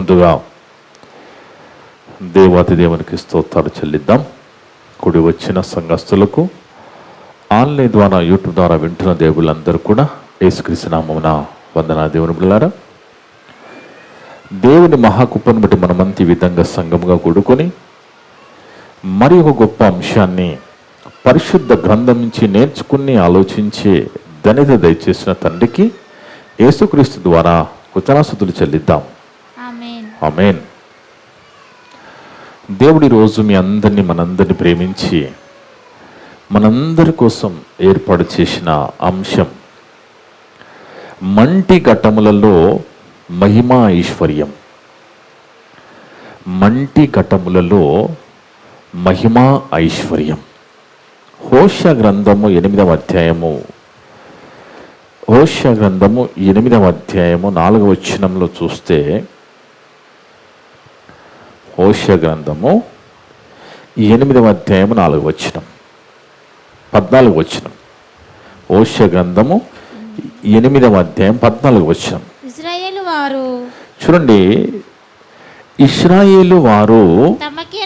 ముందుగా దేవాతి దేవునికి స్తోత్రాలు చెల్లిద్దాం. కూడి వచ్చిన సంఘస్థులకు, ఆన్లైన్ ద్వారా యూట్యూబ్ ద్వారా వింటున్న దేవుళ్ళందరూ కూడా యేసుక్రీస్తు నామమున వందనాలు. దేవుని బిడ్డలారా, దేవుని మహాకృపను బట్టి మనమంతా ఈ విధంగా సంఘముగా కూడుకొని మరి ఒక గొప్ప అంశాన్ని పరిశుద్ధ గ్రంథం నుంచి నేర్చుకుని ఆలోచించే ధన్యత దయచేసిన తండ్రికి యేసుక్రీస్తు ద్వారా కృతజ్ఞతాస్తుతులు చెల్లిద్దాం. ఆమేన్. దేవుడి రోజు మీ అందరినీ మనందరినీ ప్రేమించి మనందరి కోసం ఏర్పాటు చేసిన అంశం మంటి ఘట్టములలో మహిమా ఐశ్వర్యం. మంటి ఘట్టములలో మహిమా ఐశ్వర్యం. హోషేయ గ్రంథము 8వ అధ్యాయము 4వ వచనంలో చూస్తే, హోషేయ గ్రంథము 8వ అధ్యాయము 4వ వచనం, 14వ వచనం. హోషేయ గ్రంథము 8వ అధ్యాయం 14వ వచనం. చూడండి, ఇశ్రాయేలు వారు తమకే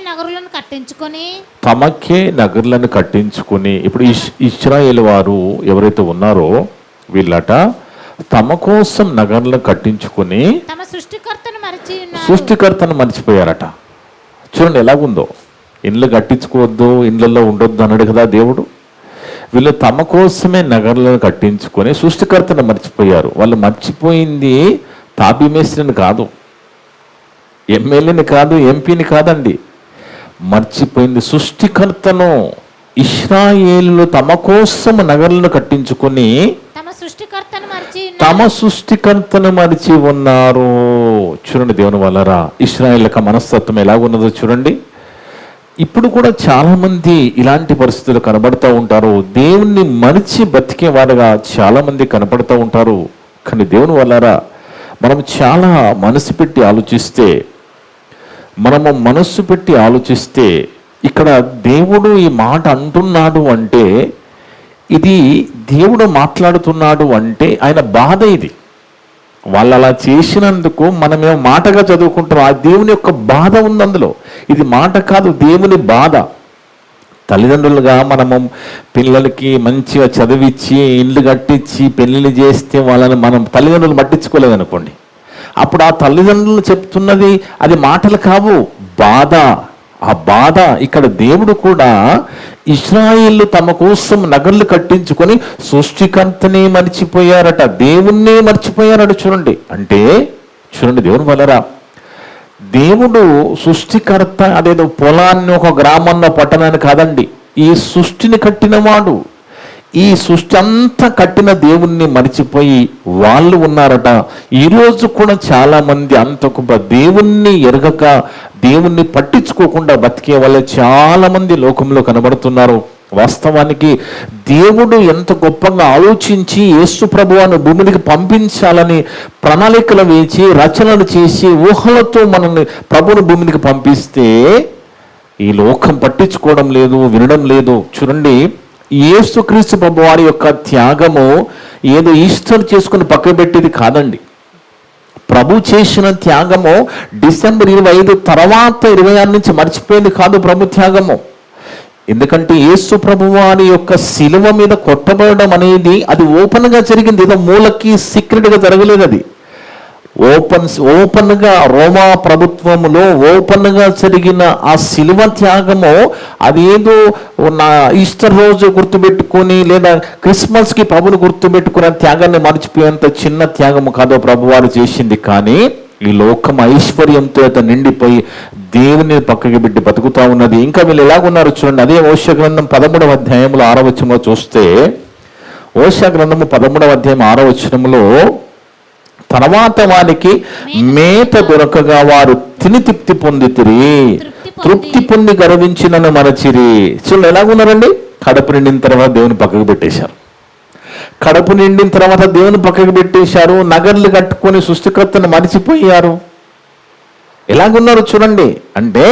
నగరులను కట్టించుకొని, ఇప్పుడు ఇశ్రాయేలు వారు ఎవరైతే ఉన్నారో వీళ్ళట తమ కోసం నగరులను కట్టించుకొని సృష్టికర్తను మర్చిపోయారట. చూడండి ఎలాగుందో. ఇండ్లు కట్టించుకోవద్దు, ఇండ్లలో ఉండొద్దు అన్నాడు కదా దేవుడు. వీళ్ళు తమ కోసమే నగరులను కట్టించుకొని సృష్టికర్తను మర్చిపోయారు. వాళ్ళు మర్చిపోయింది తాబిమేస్త్రిని కాదు, ఎమ్మెల్యేని కాదు, ఎంపీని కాదండి. మర్చిపోయింది సృష్టికర్తను. ఇశ్రాయేలు తమ కోసం నగరులను కట్టించుకొని తమ సృష్టికర్తను మరిచి ఉన్నారు. చూడండి దేవుని వల్లరా, ఇశ్రాయేల్ యొక్క మనస్తత్వం ఎలాగున్నదో చూడండి. ఇప్పుడు కూడా చాలా మంది ఇలాంటి పరిస్థితులు కనబడుతూ ఉంటారు. దేవుణ్ణి మరిచి బతికే వారుగా చాలా మంది కనపడుతూ ఉంటారు. కానీ దేవుని వల్లరా, మనం చాలా మనసు పెట్టి ఆలోచిస్తే ఇక్కడ దేవుడు ఈ మాట అంటున్నాడు అంటే, ఇది దేవుడు మాట్లాడుతున్నాడు అంటే ఆయన బాధ. ఇది వాళ్ళు అలా చేసినందుకు మనమేమో మాటగా చదువుకుంటాం. ఆ దేవుని యొక్క బాధ ఉంది అందులో. ఇది మాట కాదు, దేవుని బాధ. తల్లిదండ్రులుగా మనము పిల్లలకి మంచిగా చదివించి ఇల్లు కట్టించి పెళ్ళిళ్ళు చేస్తే వాళ్ళని మనం తల్లిదండ్రులు పట్టించుకోలేదనుకోండి, అప్పుడు ఆ తల్లిదండ్రులు చెప్తున్నది అది మాటలు కావు, బాధ. ఆ బాధ ఇక్కడ దేవుడు కూడా ఇశ్రాయేలు తమ కోసం నగర్లు కట్టించుకొని సృష్టికర్తనే మర్చిపోయారట, దేవుణ్ణే మర్చిపోయారట. చూడండి, అంటే చూడండి దేవుని వల్లరా, దేవుడు సృష్టికర్త అదేదో పొలాన్ని ఒక గ్రామాన్ని పట్టణాన్ని కాదండి. ఈ సృష్టిని కట్టినవాడు. ఈ సృష్టి అంతా కట్టిన దేవుణ్ణి మరిచిపోయి వాళ్ళు ఉన్నారట. ఈరోజు కూడా చాలా మంది అంత గొప్ప దేవుణ్ణి ఎరగక, దేవుణ్ణి పట్టించుకోకుండా బతికే వాళ్ళు చాలా మంది లోకంలో కనబడుతున్నారు. వాస్తవానికి దేవుడు ఎంత గొప్పగా ఆలోచించి యేసు ప్రభువును భూమికి పంపించాలని ప్రణాళికలు వేసి రచనలు చేసి ఊహలతో మనల్ని ప్రభువును భూమికి పంపిస్తే ఈ లోకం పట్టించుకోవడం లేదు, వినడం లేదు. చూడండి, యేసుక్రీస్తు ప్రభువారి యొక్క త్యాగము ఏదో ఈస్టర్ చేసుకుని పక్కన పెట్టేది కాదండి. ప్రభు చేసిన త్యాగము డిసెంబర్ 25 తర్వాత 26 నుంచి మర్చిపోయింది కాదు ప్రభు త్యాగము. ఎందుకంటే యేసు ప్రభువారి యొక్క శిలువ మీద కొట్టబడడం అనేది అది ఓపెన్గా జరిగింది, ఏదో మూలకి సీక్రెట్గా జరగలేదు. అది ఓపెన్గా రోమా ప్రభుత్వంలో ఓపెన్గా జరిగిన ఆ శిలువ త్యాగము అదేదో ఈస్టర్ రోజు గుర్తుపెట్టుకొని లేదా క్రిస్మస్కి ప్రభుని గుర్తుపెట్టుకునే త్యాగాన్ని మర్చిపోయేంత చిన్న త్యాగము కాదో ప్రభువారు చేసింది. కానీ ఈ లోకం ఐశ్వర్యంతో నిండిపోయి దేవుని పక్కకి బిడ్డి బతుకుతా ఉన్నది. ఇంకా వీళ్ళు ఎలాగున్నారు చూడండి. అదే హోషేయ గ్రంథం 13వ అధ్యాయంలో 6వ వచనంలో చూస్తే, హోషేయ గ్రంథము 13వ అధ్యాయం 6వ వచనంలో, తర్వాత వారికి మేత దొరకగా వారు తిని తృప్తి పొంది గర్వించినను మరచిరి. చూడండి ఎలాగున్నారండి. కడుపు నిండిన తర్వాత దేవుని పక్కకు పెట్టేశారు. నగర్లు కట్టుకొని సృష్టికర్తను మరిచిపోయారు. ఎలాగున్నారు చూడండి. అంటే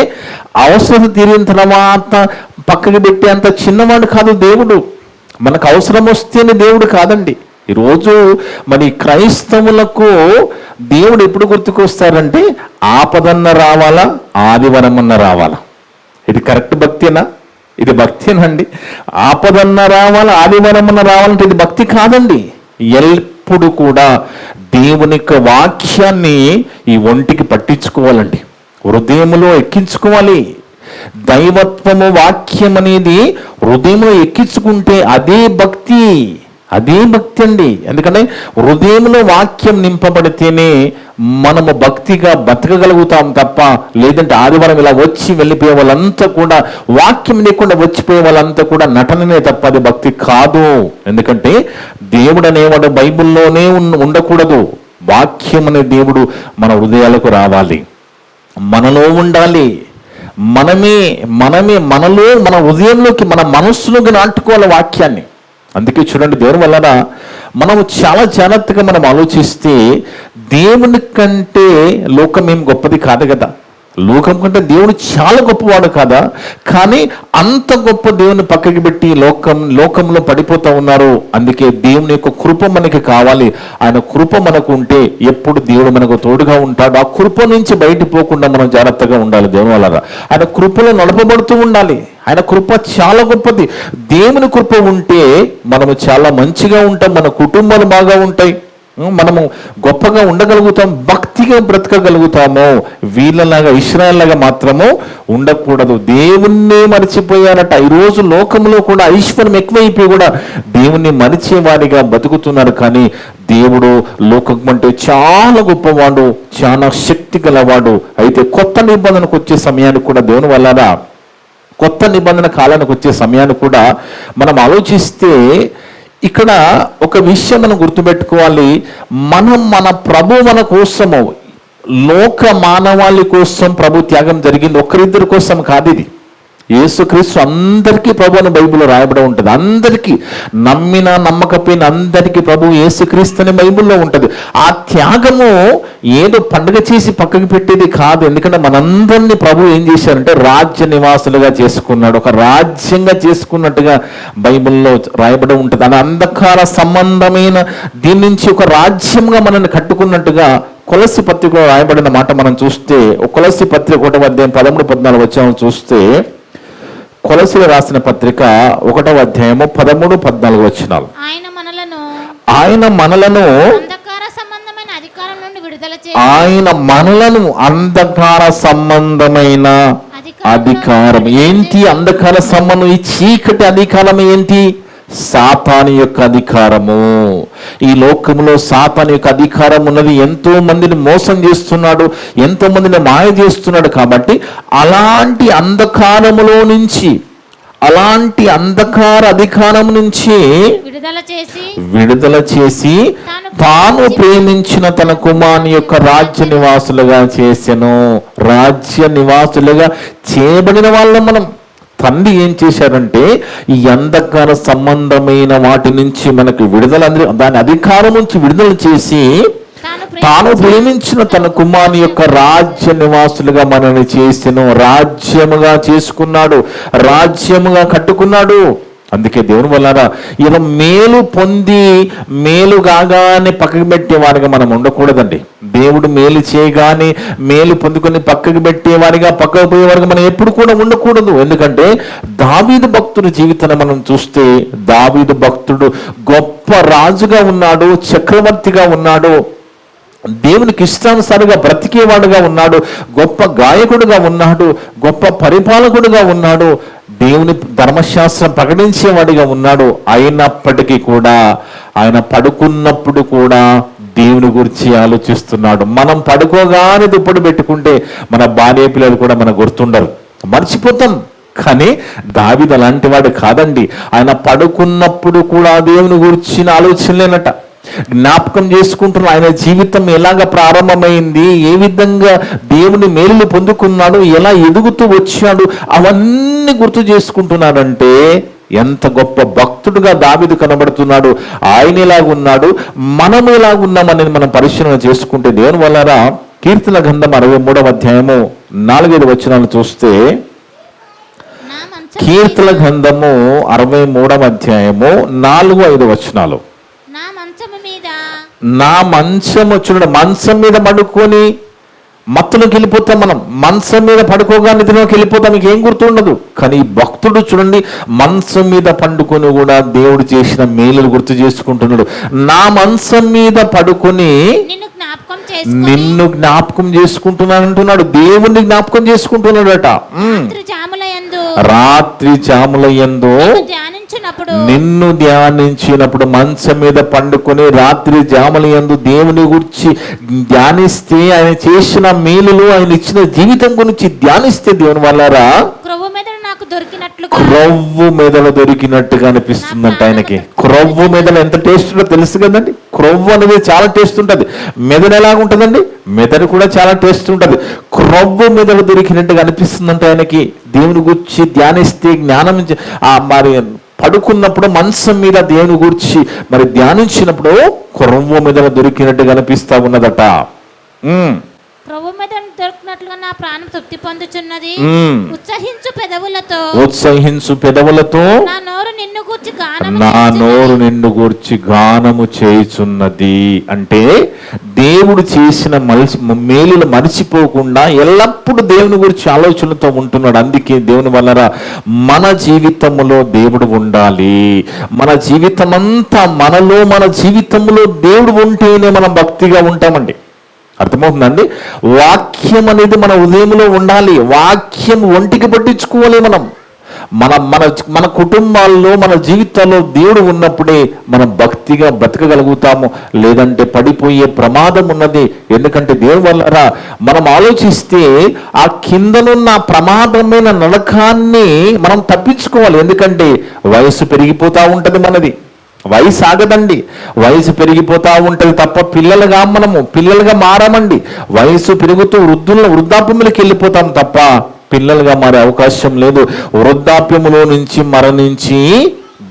అవసరం తీరిన తర్వాత పక్కకి పెట్టే అంత చిన్నవాడు కాదు దేవుడు. మనకు అవసరం వస్తేనే దేవుడు కాదండి. ఈరోజు మరి క్రైస్తవులకు దేవుడు ఎప్పుడు గుర్తుకొస్తారంటే ఆపదన్న రావాలా, ఆదివారం అన్న రావాలా. ఇది కరెక్ట్ భక్తేనా? ఇది భక్తేనండి? ఆపదన్న రావాలా, ఆదివారం అన్న రావాలంటే ఇది భక్తి కాదండి. ఎప్పుడు కూడా దేవుని యొక్క వాక్యాన్ని ఈ ఒంటికి పట్టించుకోవాలండి, హృదయములో ఎక్కించుకోవాలి. దైవత్వము వాక్యం అనేది హృదయంలో ఎక్కించుకుంటే అదే భక్తి, అదే భక్తి అండి. ఎందుకంటే హృదయంలో వాక్యం నింపబడితేనే మనము భక్తిగా బతకగలుగుతాం తప్ప, లేదంటే ఆదివారం ఇలా వచ్చి వెళ్ళిపోయే వాళ్ళంతా కూడా, వాక్యం లేకుండా వచ్చిపోయే వాళ్ళంతా కూడా నటననే తప్ప అది భక్తి కాదు. ఎందుకంటే దేవుడు అనేవాడు బైబిల్లోనే ఉండకూడదు. వాక్యం అనే దేవుడు మన హృదయాలకు రావాలి, మనలో ఉండాలి. మనమే మనలో మన హృదయంలోకి, మన మనస్సులోకి నాటుకోవాలి వాక్యాన్ని. అందుకే చూడండి, దేవుని వలన మనము చాలా జాగ్రత్తగా మనం ఆలోచిస్తే దేవుని కంటే లోకం ఏం గొప్పది కాదు కదా. లోకం కంటే దేవుడు చాలా గొప్పవాడు కాదా? కానీ అంత గొప్ప దేవుని పక్కకి పెట్టి లోకంలో పడిపోతూ ఉన్నారు. అందుకే దేవుని యొక్క కృప మనకి కావాలి. ఆయన కృప మనకు ఉంటే ఎప్పుడు దేవుడు మనకు తోడుగా ఉంటాడు. ఆ కృప నుంచి బయట పోకుండా మనం జాగ్రత్తగా ఉండాలి. దేవుని వలన ఆయన కృపలో నడపబడుతూ ఉండాలి. ఆయన కృప చాలా గొప్పది. దేవుని కృప ఉంటే మనము చాలా మంచిగా ఉంటాం, మన కుటుంబాలు బాగా ఉంటాయి, మనము గొప్పగా ఉండగలుగుతాం, భక్తిగా బ్రతకగలుగుతాము. వీళ్ళలాగా ఇశ్రాయేలులాగా మాత్రము ఉండకూడదు. దేవుణ్ణి మరిచిపోయారట. ఈరోజు లోకంలో కూడా ఐశ్వర్యం ఎక్కువైపోయి కూడా దేవుణ్ణి మరిచేవాడిగా బతుకుతున్నారు. కానీ దేవుడు లోకం అంటే చాలా గొప్పవాడు, చాలా శక్తి గలవాడు. అయితే కొత్త నిబంధనకు వచ్చే సమయానికి కూడా దేవుని వల్ల, కొత్త నిబంధన కాలానికి వచ్చే సమయాన్ని కూడా మనం ఆలోచిస్తే ఇక్కడ ఒక విషయం మనం గుర్తుపెట్టుకోవాలి. మన ప్రభు మన కోసము, లోక మానవాళి కోసం ప్రభు త్యాగం జరిగింది, ఒకరిద్దరి కోసం కాదు. ఇది యేసుక్రీస్తు అందరికీ ప్రభు అని బైబిల్లో రాయబడి ఉంటుంది. అందరికీ, నమ్మిన నమ్మకపోయిన అందరికీ ప్రభు యేసుక్రీస్తు అని బైబిల్లో ఉంటుంది. ఆ త్యాగము ఏదో పండుగ చేసి పక్కకి పెట్టేది కాదు. ఎందుకంటే మనందరినీ ప్రభు ఏం చేశారంటే రాజ్య నివాసులుగా చేసుకున్నాడు, ఒక రాజ్యంగా చేసుకున్నట్టుగా బైబిల్లో రాయబడి ఉంటుంది. అని అంధకార సంబంధమైన దీని నుంచి ఒక రాజ్యంగా మనల్ని కట్టుకున్నట్టుగా కొలస్సీ పత్రికలో రాయబడిన మాట మనం చూస్తే, కొలస్సీ పత్రిక 1వ అధ్యాయం 13-14 వచ్చాము చూస్తే, కొలస్సీలో రాసిన పత్రిక 1వ అధ్యాయము 13-14 వచనాలు. ఆయన మనలను అంధకార సంబంధమైన అధికారం ఏంటి? అంధకార సంబంధం, ఈ చీకటి అధికారం ఏంటి? సాతాను యొక్క అధికారము. ఈ లోకంలో సాతాను యొక్క అధికారం ఉన్నది. ఎంతో మందిని మోసం చేస్తున్నాడు, ఎంతో మందిని మాయ చేస్తున్నాడు. కాబట్టి అలాంటి అంధకారములో నుంచి, అలాంటి అంధకార అధికారం నుంచి విడుదల చేసి తాను ప్రేమించిన తన కుమారుని యొక్క రాజ్య నివాసులుగా చేసెను. రాజ్య నివాసులుగా చేయబడిన వాళ్ళం మనం. తండ్రి ఏం చేశారంటే ఈ అంధకార సంబంధమైన వాటి నుంచి మనకు విడుదల, దాని అధికారం నుంచి విడుదల చేసి తాను ప్రేమించిన తన కుమారుని యొక్క రాజ్య నివాసులుగా మనల్ని చేసెను. రాజ్యముగా చేసుకున్నాడు, రాజ్యముగా కట్టుకున్నాడు. అందుకే దేవుని వల్ల ఇలా మేలు పొంది మేలు కాగానే పక్కకి పెట్టేవారిగా మనం ఉండకూడదండి. దేవుడు మేలు చేయగానే మేలు పొందుకొని పక్కకి పెట్టేవారిగా, పక్కకు పోయేవారిగా మనం ఎప్పుడు కూడా ఉండకూడదు. ఎందుకంటే దావీదు భక్తుడి జీవితాన్ని మనం చూస్తే, దావీదు భక్తుడు గొప్ప రాజుగా ఉన్నాడు, చక్రవర్తిగా ఉన్నాడు, దేవునికి ఇష్టానుసారిగా బ్రతికేవాడుగా ఉన్నాడు, గొప్ప గాయకుడుగా ఉన్నాడు, గొప్ప పరిపాలకుడుగా ఉన్నాడు, దేవుని ధర్మశాస్త్రం ప్రకటించేవాడిగా ఉన్నాడు. అయినప్పటికీ కూడా ఆయన పడుకున్నప్పుడు కూడా దేవుని గురించి ఆలోచిస్తున్నాడు. మనం పడుకోగానే దుప్పటి పెట్టుకుంటే మన భార్య పిల్లలు కూడా మనకు గుర్తుండరు, మర్చిపోతాం. కానీ దావీదు అలాంటి వాడు కాదండి. ఆయన పడుకున్నప్పుడు కూడా దేవుని గురించిన ఆలోచనలేనట. జ్ఞాపకం చేసుకుంటున్న ఆయన జీవితం ఎలాగ ప్రారంభమైంది, ఏ విధంగా దేవుని మేలులు పొందుకున్నాడు, ఎలా ఎదుగుతూ వచ్చాడు, అవన్నీ గుర్తు చేసుకుంటున్నాడంటే ఎంత గొప్ప భక్తుడుగా దావీదు కనబడుతున్నాడు. ఆయన ఎలాగున్నాడు, మనం ఎలాగున్నామనేది మనం పరిశీలన చేసుకుంటే దేవుని వల్ల కీర్తన గ్రంథం 63వ అధ్యాయము 4-5 వచనాలు చూస్తే, కీర్తన గ్రంథము 63వ అధ్యాయము 4-5 వచనాలు. నా మంచం చూడండి, మంచం మీద పడుకొని మత్తులోకి వెళ్ళిపోతాం. మనం మంచం మీద పడుకోగా నిద్రలోకి వెళ్ళిపోతాం, మీకు ఏం గుర్తుండదు. కానీ ఈ భక్తుడు చూడండి, మంచం మీద పండుకొని కూడా దేవుడు చేసిన మేలులు గుర్తు చేసుకుంటున్నాడు. నా మంచం మీద పడుకొని నిన్ను జ్ఞాపకం చేసుకుంటున్నాను అంటున్నాడు. దేవుణ్ణి జ్ఞాపకం చేసుకుంటున్నాడట. రాత్రి జాముల యందు నిన్ను ధ్యానించినప్పుడు, మంచం మీద పండుకొని రాత్రి జాముల యందు దేవుని గురించి ధ్యానిస్తే, ఆయన చేసిన మేలులు, ఆయన ఇచ్చిన జీవితం గురించి ధ్యానిస్తే దేవుని వల్లరా క్రొవ్వు మెదడు దొరికినట్టుగా అనిపిస్తుందంట ఆయనకి. క్రొవ్వు మెదడు ఎంత టేస్ట్ ఉందో తెలుసు కదండి. క్రొవ్వు అనేది చాలా టేస్ట్ ఉంటుంది. మెదడు ఎలాగుంటుందండి? మెదడు కూడా చాలా టేస్ట్ ఉంటుంది. క్రొవ్వు మెదడు దొరికినట్టుగా అనిపిస్తుందంట ఆయనకి. దేవుని గురించి ధ్యానిస్తే, జ్ఞానం మరి పడుకున్నప్పుడు మంచం మీద దేవుని గురించి మరి ధ్యానించినప్పుడు క్రొవ్వు మెదడు దొరికినట్టుగా అనిపిస్తా ఉన్నదట. క్రొవ్వు మెదడు దొరికినట్లుగా నా ప్రాణం తృప్తి పొందుచున్నది. ఉత్సహించు పెదవులతో నా నోరు నిన్ను గూర్చి గానము చేయుచున్నది. అంటే దేవుడు చేసిన మేలులు మరిచిపోకుండా ఎల్లప్పుడూ దేవుని గురించి ఆలోచనతో ఉంటున్నాడు. అందుకే దేవుని వలన మన జీవితంలో దేవుడు ఉండాలి. మన జీవితం అంతా మన జీవితంలో దేవుడు ఉంటేనే మనం భక్తిగా ఉంటామండి. అర్థమవుతుందండి? వాక్యం అనేది మన ఉదయంలో ఉండాలి. వాక్యం ఒంటికి పట్టించుకోవాలి. మన కుటుంబాల్లో, మన జీవితాల్లో దేవుడు ఉన్నప్పుడే మనం భక్తిగా బ్రతకగలుగుతాము. లేదంటే పడిపోయే ప్రమాదం ఉన్నది. ఎందుకంటే దేవుని వల్ల మనం ఆలోచిస్తే ఆ కిందనున్న ప్రమాదమైన నరకాన్ని మనం తప్పించుకోవాలి. ఎందుకంటే వయసు పెరిగిపోతూ ఉంటుంది మనది. వయసు ఆగదండి, వయసు పెరిగిపోతా ఉంటుంది తప్ప పిల్లలుగా మారామండి. వయసు పెరుగుతూ వృద్ధాప్యములకు వెళ్ళిపోతాం తప్ప పిల్లలుగా మారే అవకాశం లేదు. వృద్ధాప్యములో నుంచి మరణించి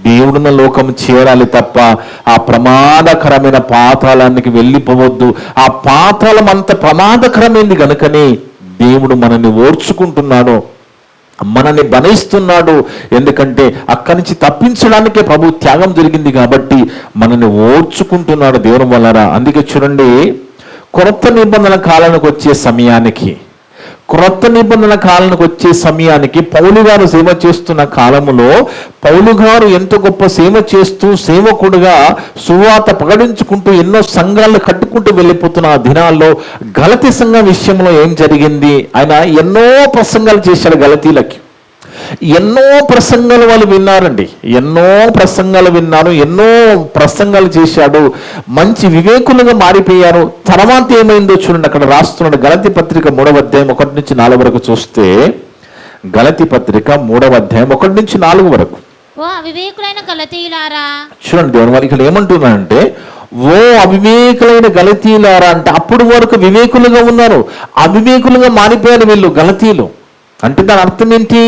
దేవుడున్న లోకం చేరాలి తప్ప ఆ ప్రమాదకరమైన పాతాళానికి వెళ్ళిపోవద్దు. ఆ పాతాళం అంత ప్రమాదకరమైంది కనుకనే దేవుడు మనల్ని ఓర్చుకుంటున్నాడు, మనల్ని బనిస్తున్నాడు. ఎందుకంటే అక్కడి నుంచి తప్పించడానికే ప్రభు త్యాగం జరిగింది కాబట్టి మనల్ని ఓర్చుకుంటున్నాడు దేవుని వలన. అందుకే చూడండి, క్రొత్త నిబంధన కాలానికి వచ్చే సమయానికి పౌలు గారు సేవ చేస్తున్న కాలములో పౌలు గారు ఎంత గొప్ప సేవ చేస్తూ సేవకుడుగా సువార్త ప్రకటించుకుంటూ ఎన్నో సంఘాలను కట్టుకుంటూ వెళ్ళిపోతున్న ఆ దినాల్లో గలతీ సంఘం విషయంలో ఏం జరిగింది? ఆయన ఎన్నో ప్రసంగాలు చేశాడు గలతీలకి. ఎన్నో ప్రసంగాలు వాళ్ళు విన్నారండి. ఎన్నో ప్రసంగాలు చేశాడు. మంచి వివేకులుగా మారిపోయారు. తర్వాత ఏమైందో చూడండి, అక్కడ రాస్తున్నాడు. గలతీ పత్రిక 3వ అధ్యాయం 1 నుంచి 4 వరకు చూస్తే, గలతీ పత్రిక 3వ అధ్యాయం 1 నుంచి 4 వరకు. చూడండి దేవుని వారు ఇక్కడ ఏమంటున్నారంటే, ఓ అవివేకులైన గలతీయులారా అంటే అప్పుడు వరకు వివేకులుగా ఉన్నారు, అవివేకులుగా మారిపోయారు వీళ్ళు గలతీలు. అంటే దాని అర్థం ఏంటి?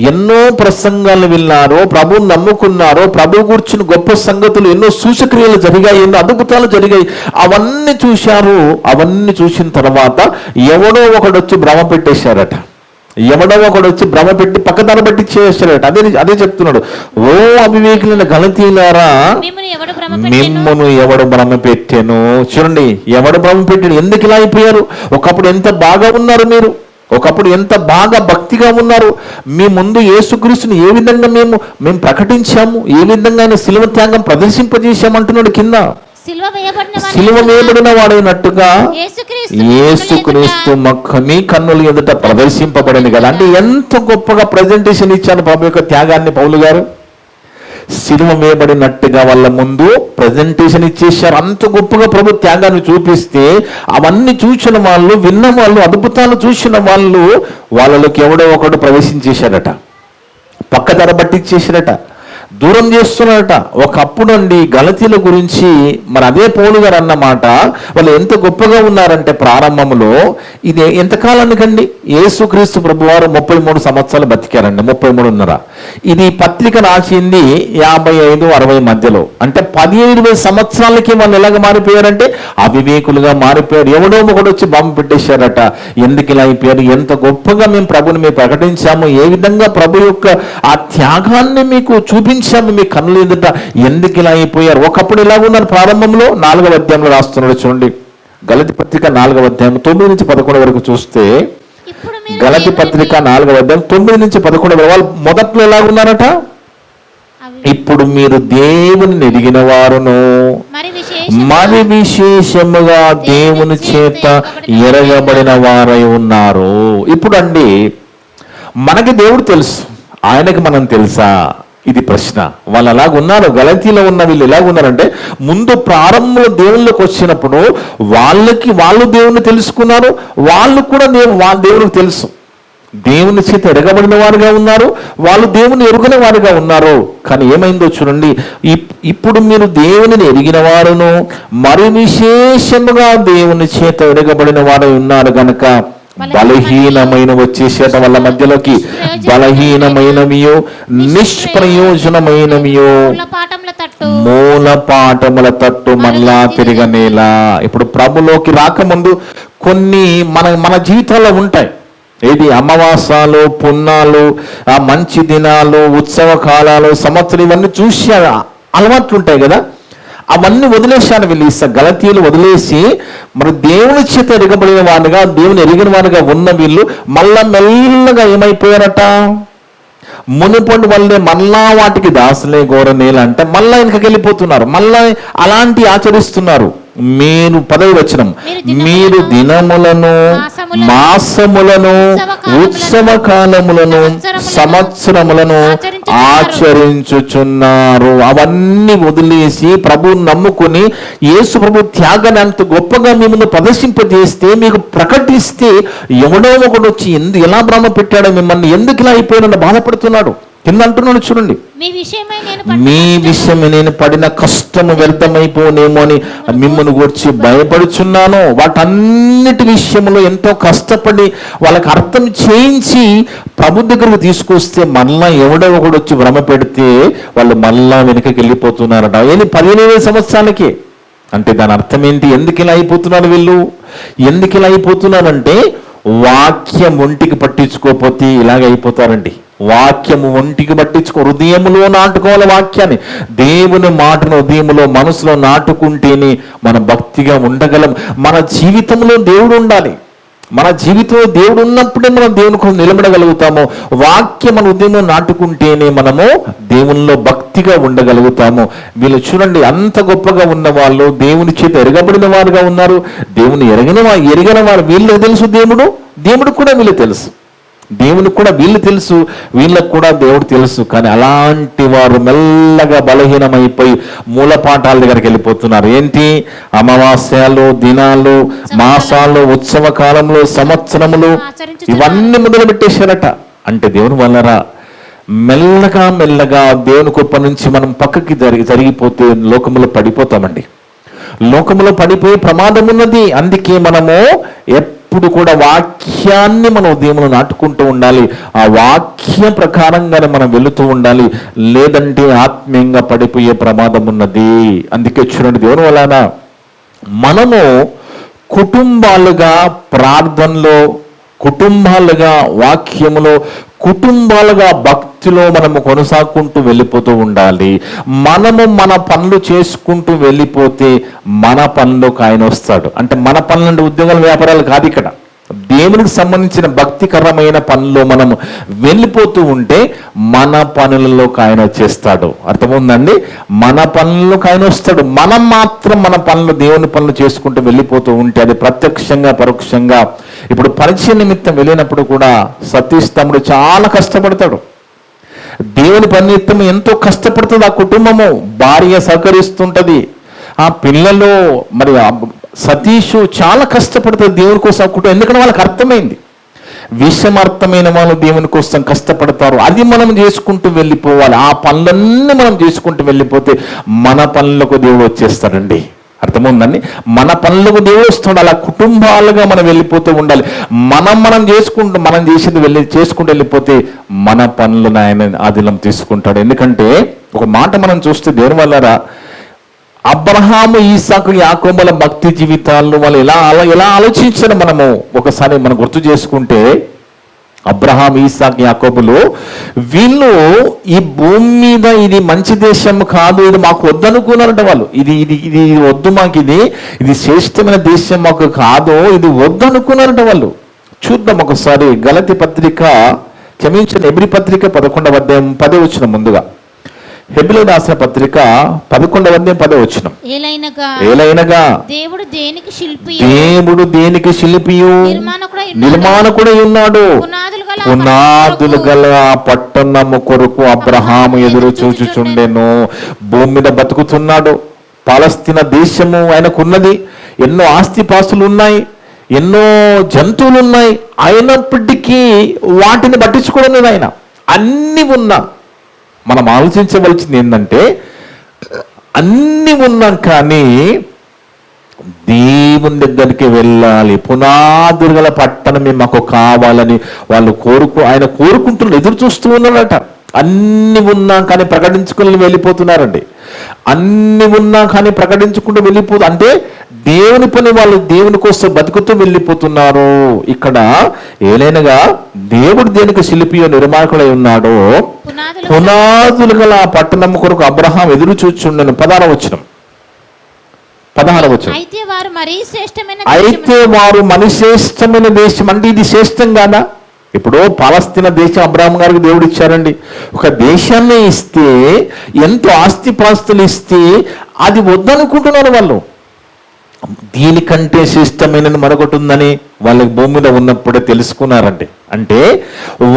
ఎన్నో ప్రసంగాలు విన్నారో, ప్రభువుని నమ్ముకున్నారో, ప్రభు కూర్చుని గొప్ప సంగతులు, ఎన్నో సూచక్రియలు జరిగాయి, ఎన్నో అద్భుతాలు జరిగాయి, అవన్నీ చూశారు. అవన్నీ చూసిన తర్వాత ఎవడో ఒకడు వచ్చి భ్రమ పెట్టి పక్కదార పెట్టి చేశారట. అదే చెప్తున్నాడు. ఓ అవివేకులైన గలతీయులారా, మిమ్మును ఎవడు భ్రమ పెట్టాను. చూడండి, ఎవడు భ్రమ పెట్టాడు? ఎందుకు ఇలా అయిపోయారు? ఒకప్పుడు ఎంత బాగా ఉన్నారు మీరు, ఒకప్పుడు ఎంత బాగా భక్తిగా ఉన్నారు. మీ ముందు యేసుక్రీస్తుని ఏ విధంగా మేము ప్రకటించాము, ఏ విధంగా ఆయన శిలువ త్యాగం ప్రదర్శింపజేశామంటున్నాడు కింద. శిలువ వేయబడిన వాడైనట్టుగా యేసుక్రీస్తు మీ కన్నుల ఎదుట ప్రదర్శింపబడింది కదా. అంటే ఎంత గొప్పగా ప్రజెంటేషన్ ఇచ్చాను ప్రభు యొక్క త్యాగాన్ని పౌలు గారు. శిలువ వేయబడినట్టుగా వాళ్ళ ముందు ప్రజెంటేషన్ ఇచ్చేశారు. అంత గొప్పగా ప్రభు త్యాగాన్ని చూపిస్తే అవన్నీ చూసిన వాళ్ళు, విన్న వాళ్ళు, అద్భుతాలు చూసిన వాళ్ళు, వాళ్ళలోకి ఎవడో ఒకడు ప్రవేశించేశారట, పక్కదర పట్టించేశారట, దూరం చేస్తున్నారట. ఒకప్పుడు అండి గలతీల గురించి మరి అదే పౌలు గారు అన్నమాట. వాళ్ళు ఎంత గొప్పగా ఉన్నారంటే ప్రారంభంలో, ఇది ఎంతకాలానికండి? యేసుక్రీస్తు ప్రభువారు 33 సంవత్సరాలు బతికారండి. 33.5. ఇది పత్రిక రాసింది 55-60 మధ్యలో. అంటే 17-20 సంవత్సరాలకి వాళ్ళు ఎలాగ మారిపోయారంటే అవివేకులుగా మారిపోయారు. ఎవడో ఒకడు వచ్చి బాంబు పెట్టేశారట. ఎందుకు ఇలా అయిపోయారు? ఎంత గొప్పగా మేము ప్రభుని మేము ప్రకటించాము, ఏ విధంగా ప్రభు యొక్క ఆ త్యాగాన్ని మీకు చూపించాము మీ కన్నుల ఎదుట, ఎందుకు ఇలా అయిపోయారు? ఒకప్పుడు ఇలా ఉన్నారు. ప్రారంభంలో 4వ అధ్యాయంలో రాస్తున్నాడు చూడండి, గలతీ పత్రిక 4వ అధ్యాయం 9-11 వరకు చూస్తే, గలతీ పత్రిక 4వ అధ్యాయం 9-11 వాళ్ళు మొదట్లో ఎలా ఉన్నారట? ఇప్పుడు మీరు దేవుని ఎరిగిన వారును మరి విశేషముగా దేవుని చేత ఎరగబడిన వారై ఉన్నారు. ఇప్పుడు అండి మనకి దేవుడు తెలుసు, ఆయనకి మనం తెలుసా? ఇది ప్రశ్న. వాళ్ళు అలాగున్నారు. గలతీలో ఉన్న వీళ్ళు ఎలాగున్నారంటే ముందు ప్రారంభంలో దేవుళ్ళకి వచ్చినప్పుడు వాళ్ళు దేవుని తెలుసుకున్నారు, వాళ్ళు కూడా దేవునికి తెలుసు, దేవుని చేత ఎరగబడిన వారుగా ఉన్నారు, వాళ్ళు దేవుని ఎరుగని వారుగా ఉన్నారు. కానీ ఏమైందో చూడండి, ఇప్పుడు మీరు దేవుని ఎరిగిన వారును మరి విశేషముగా దేవుని చేత ఎరగబడిన వారు ఉన్నారు గనక బలహీనమైన వచ్చేసేట వాళ్ళ మధ్యలోకి బలహీనమైనవియో నిష్ప్రయోజనమైనవియో మూల పాఠముల తట్టు మళ్ళా తిరగనేలా. ఇప్పుడు ప్రభులోకి రాకముందు కొన్ని మన జీవితంలో ఉంటాయి. ఏది అమావాసాలు, పున్నాలు, ఆ మంచి దినాలు, ఉత్సవ కాలాలు, సంవత్సరం, ఇవన్నీ చూసి అలవాట్లు ఉంటాయి కదా, అవన్నీ వదిలేశాను వీళ్ళు. గలతీయులు వదిలేసి మరి దేవుని చేత ఎరగబడిన వారుగా, దేవుని ఎరిగిన వారుగా ఉన్న వీళ్ళు మళ్ళా మెల్లగా ఏమైపోయారట? మునుపటి వల్లే మళ్ళా వాటికి దాసులే ఘోరనేల అంటే మళ్ళా వెనకకి వెళ్ళిపోతున్నారు, మళ్ళా అలాంటి ఆచరిస్తున్నారు. మీరు 10వ వచనం, మీరు దినములను, మాసములను, ఉత్సవ కాలములను, సంవత్సరములను ఆచరించుచున్నారు. అవన్నీ వదిలేసి ప్రభువుని నమ్ముకుని యేసు ప్రభు త్యాగాన్ని అంత గొప్పగా మిమ్మల్ని ప్రదర్శింపజేస్తే, మీకు ప్రకటిస్తే ఎవడో ఒకడు వచ్చి ఎలా భ్రమ పెట్టాడో మిమ్మల్ని, ఎందుకు ఇలా అయిపోయినా బాధపడుతున్నాడు. కింద అంటున్నాడు చూడండి, మీ విషయమే నేను పడిన కష్టము వ్యర్థమైపోనేమో అని మిమ్మల్ని గురించి భయపడుచున్నాను. వాటన్నిటి విషయంలో ఎంతో కష్టపడి వాళ్ళకి అర్థం చేయించి ప్రభు దగ్గరకు తీసుకొస్తే మళ్ళా ఎవడో ఒకడు వచ్చి భ్రమ పెడితే వాళ్ళు మళ్ళా వెనుకకి వెళ్ళిపోతున్నారట. 15 సంవత్సరాలకి. అంటే దాని అర్థం ఏంటి? ఎందుకు ఇలా అయిపోతున్నారు వీళ్ళు? ఎందుకు ఇలా అయిపోతున్నారంటే వాక్యం ఒంటికి పట్టించుకోకపోతే ఇలాగ అయిపోతారండి. వాక్యము ఒంటికి పట్టించుకో, హృదయములో నాటుకోవాలి వాక్యాన్ని. దేవుని మాటను హృదయములో, మనసులో నాటుకుంటేనే మన భక్తిగా ఉండగలం. మన జీవితంలో దేవుడు ఉండాలి. మన జీవితంలో దేవుడు ఉన్నప్పుడే మనం దేవుని కోసం నిలబడగలుగుతాము. వాక్యం మన హృదయంలో నాటుకుంటేనే మనము దేవునిలో భక్తిగా ఉండగలుగుతాము. వీళ్ళు చూడండి, అంత గొప్పగా ఉన్న వాళ్ళు దేవుని చేత ఎరగబడిన వారుగా ఉన్నారు. దేవుని ఎరగిన వారు వీళ్ళకి తెలుసు, దేవుడు కూడా వీళ్ళు తెలుసు, దేవునికి కూడా వీళ్ళు తెలుసు, వీళ్ళకు కూడా దేవుడు తెలుసు. కానీ అలాంటి వారు మెల్లగా బలహీనమైపోయి మూలపాఠాల దగ్గరికి వెళ్ళిపోతున్నారు. ఏంటి? అమావాస్యాలు, దినాలు, మాసాలు, ఉత్సవ కాలంలో, సంవత్సరములు, ఇవన్నీ మొదలు పెట్టేశారట. అంటే దేవుని వల్లరా మెల్లగా దేవుని కృప నుంచి మనం పక్కకి జరిగిపోతే లోకములో పడిపోతామండి. లోకములో పడిపోయే ప్రమాదం ఉన్నది. అందుకే మనము ఎప్పుడు కూడా వాక్యాన్ని మన ఉదయంలో నాటుకుంటూ ఉండాలి. ఆ వాక్యం ప్రకారంగానే మనం వెళుతూ ఉండాలి. లేదంటే ఆత్మీయంగా పడిపోయే ప్రమాదం ఉన్నది. అందుకే చూడండి, దేవుని వలన మనము కుటుంబాలుగా ప్రార్థనలో, కుటుంబాలుగా వాక్యములో, కుటుంబాలుగా భక్తిలో మనము కొనసాగుకుంటూ వెళ్ళిపోతూ ఉండాలి. మనము మన పనులు చేసుకుంటూ వెళ్ళిపోతే మన పనులకు ఆయన వస్తాడు. అంటే మన పనులు అంటే ఉద్యోగాలు, వ్యాపారాలు కాదు, ఇక్కడ దేవునికి సంబంధించిన భక్తికరమైన పనుల్లో మనం వెళ్ళిపోతూ ఉంటే మన పనులలోకి ఆయన వచ్చేస్తాడు. అర్థమవుందండి? మన పనుల్లోకి ఆయన వస్తాడు. మనం మాత్రం మన పనులు, దేవుని పనులు చేసుకుంటూ వెళ్ళిపోతూ ఉంటే అది ప్రత్యక్షంగా పరోక్షంగా. ఇప్పుడు పరిచయ నిమిత్తం వెళ్ళినప్పుడు కూడా సతీష్ తమ్ముడు చాలా కష్టపడతాడు. దేవుని పని నిమిత్తం ఎంతో కష్టపడుతుంది ఆ కుటుంబము. భార్య సహకరిస్తుంటది, ఆ పిల్లలు, మరి సతీష్ చాలా కష్టపడుతుంది దేవుని కోసం కుటుంబం. ఎందుకంటే వాళ్ళకి అర్థమైంది, విషయమర్థమైన వాళ్ళు దేవుని కోసం కష్టపడతారు. అది మనం చేసుకుంటూ వెళ్ళిపోవాలి. ఆ పనులన్నీ మనం చేసుకుంటూ వెళ్ళిపోతే మన పనులకు దేవుడు వచ్చేస్తాడండి. అర్థముందండి. మన పనులకు దేవుడు వస్తాడు. అలా కుటుంబాలుగా మనం వెళ్ళిపోతూ ఉండాలి. మనం చేసేది చేసుకుంటూ వెళ్ళిపోతే మన పనులను ఆయన ఆధీనం తీసుకుంటాడు. ఎందుకంటే ఒక మాట మనం చూస్తే దేవుని వల్లరా అబ్రహాము, ఈసాకు, యాకోబుల భక్తి జీవితాలను వాళ్ళు ఎలా ఆలోచించారు మనము ఒకసారి మనం గుర్తు చేసుకుంటే, అబ్రహాం, ఇస్సాకు, యాకోబులు వీళ్ళు ఈ భూమి మీద ఇది మంచి దేశం కాదు, ఇది మాకు వద్దనుకున్నారంట. వాళ్ళు ఇది వద్దు, మాకు ఇది శ్రేష్టమైన దేశం మాకు కాదు, ఇది వద్దనుకున్నారంట వాళ్ళు. చూద్దాం ఒకసారి గలతీ పత్రిక, హెబ్రీ పత్రిక 11వ అధ్యాయం 10వ వచనం. ముందుగా హెబ్రీయులకు రాసిన పత్రిక 11వ అధ్యాయం 10వ వచనం. ఏలైనగా దేవుడు దేనికి శిల్పియు నిర్మాణకుడై ఉన్నాడు, పునాదులు గల పట్టణము కొరకు అబ్రహాము ఎదురు చూచుచుండెను. భూమి మీద బతుకుతున్నాడు. పాలస్తీనా దేశము ఆయనకున్నది. ఎన్నో ఆస్తిపాస్తులు ఉన్నాయి, ఎన్నో జంతువులు ఉన్నాయి. అయినప్పటికీ వాటిని పట్టించుకోవడం లేదు ఆయన. అన్ని ఉన్నా మనం ఆలోచించవలసింది ఏంటంటే, అన్ని ఉన్నాం కానీ దేవుని దగ్గరికి వెళ్ళాలి. పునాదులు గల పట్టణమే మాకు కావాలని ఆయన కోరుకుంటున్నారు, ఎదురు చూస్తూ ఉన్నారట. అన్ని ఉన్నా కానీ ప్రకటించుకుని వెళ్ళిపోతున్నారండి. అన్ని ఉన్నా కానీ ప్రకటించుకుంటూ అంటే దేవుని పని వాళ్ళు దేవుని కోసం బతుకుతూ వెళ్ళిపోతున్నారు. ఇక్కడ ఏలైనగా దేవుడు దేనికి శిల్పియో నిర్మాణకుడై ఉన్నాడో, పునాదులు గల పట్టణం కొరకు అబ్రహాం ఎదురు చూచుండెను. 16వ వచనం. అయితే వారు మరి శ్రేష్టమైన దేశం అంటే ఇది శ్రేష్టం కాదా? ఇప్పుడు పాలస్తీనా దేశం అబ్రహాం గారికి దేవుడు ఇచ్చారండి. ఒక దేశాన్ని ఇస్తే, ఎంతో ఆస్తిపాస్తులు ఇస్తే అది వద్దనుకుంటున్నారు వాళ్ళు. దీనికంటే శ్రేష్టమైనది మరొకటి ఉందని వాళ్ళకి భూమి మీద ఉన్నప్పుడే తెలుసుకున్నారండి. అంటే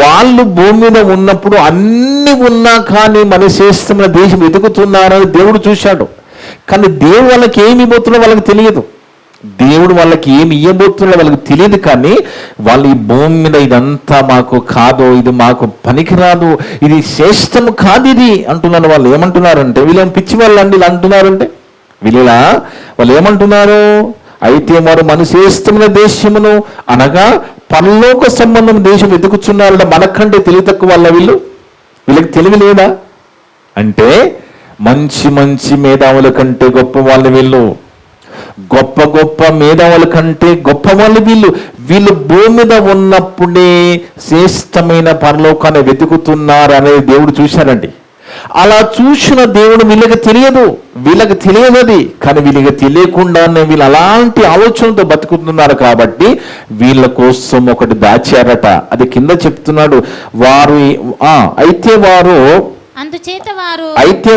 వాళ్ళు భూమి మీద ఉన్నప్పుడు అన్ని ఉన్నా కానీ మన శ్రేష్టమైన దేశం ఎదుగుతున్నారని దేవుడు చూశాడు. కానీ దేవుడు వాళ్ళకి ఏమి ఇవ్వబోతున్నా వాళ్ళకి తెలియదు. దేవుడు వాళ్ళకి ఏమి ఇవ్వబోతున్నా వాళ్ళకి తెలియదు. కానీ వాళ్ళు ఈ భూమి మీద ఇదంతా మాకు కాదు, ఇది మాకు పనికిరాదు, ఇది శ్రేష్టము కాదు ఇది అంటున్నారు. వాళ్ళు ఏమంటున్నారంటే, వీళ్ళేం పిచ్చి వాళ్ళు అండి ఇలా అంటున్నారంటే, వాళ్ళు ఏమంటున్నారు? అయితే వారు మన శ్రేష్టమైన దేశమును అనగా పరలోక సంబంధం దేశం ఎదుగుచున్నారంట. మనకంటే తెలివి తక్కువ వాళ్ళ వీళ్ళకి తెలివి లేదా అంటే, మంచి మేధావుల కంటే గొప్ప వాళ్ళు వీళ్ళు, గొప్ప మేధావుల కంటే గొప్ప వాళ్ళు వీళ్ళు భూమి మీద ఉన్నప్పుడే శ్రేష్టమైన పరలోకాన్ని వెతుకుతున్నారు అనేది దేవుడు చూశారండి. అలా చూసిన దేవుడు వీళ్ళకి తెలియదు. కానీ వీళ్ళకి తెలియకుండానే వీళ్ళు అలాంటి ఆలోచనతో బతుకుతున్నారు. కాబట్టి వీళ్ళ కోసం ఒకటి దాచారట. అది కింద చెప్తున్నాడు. అయితే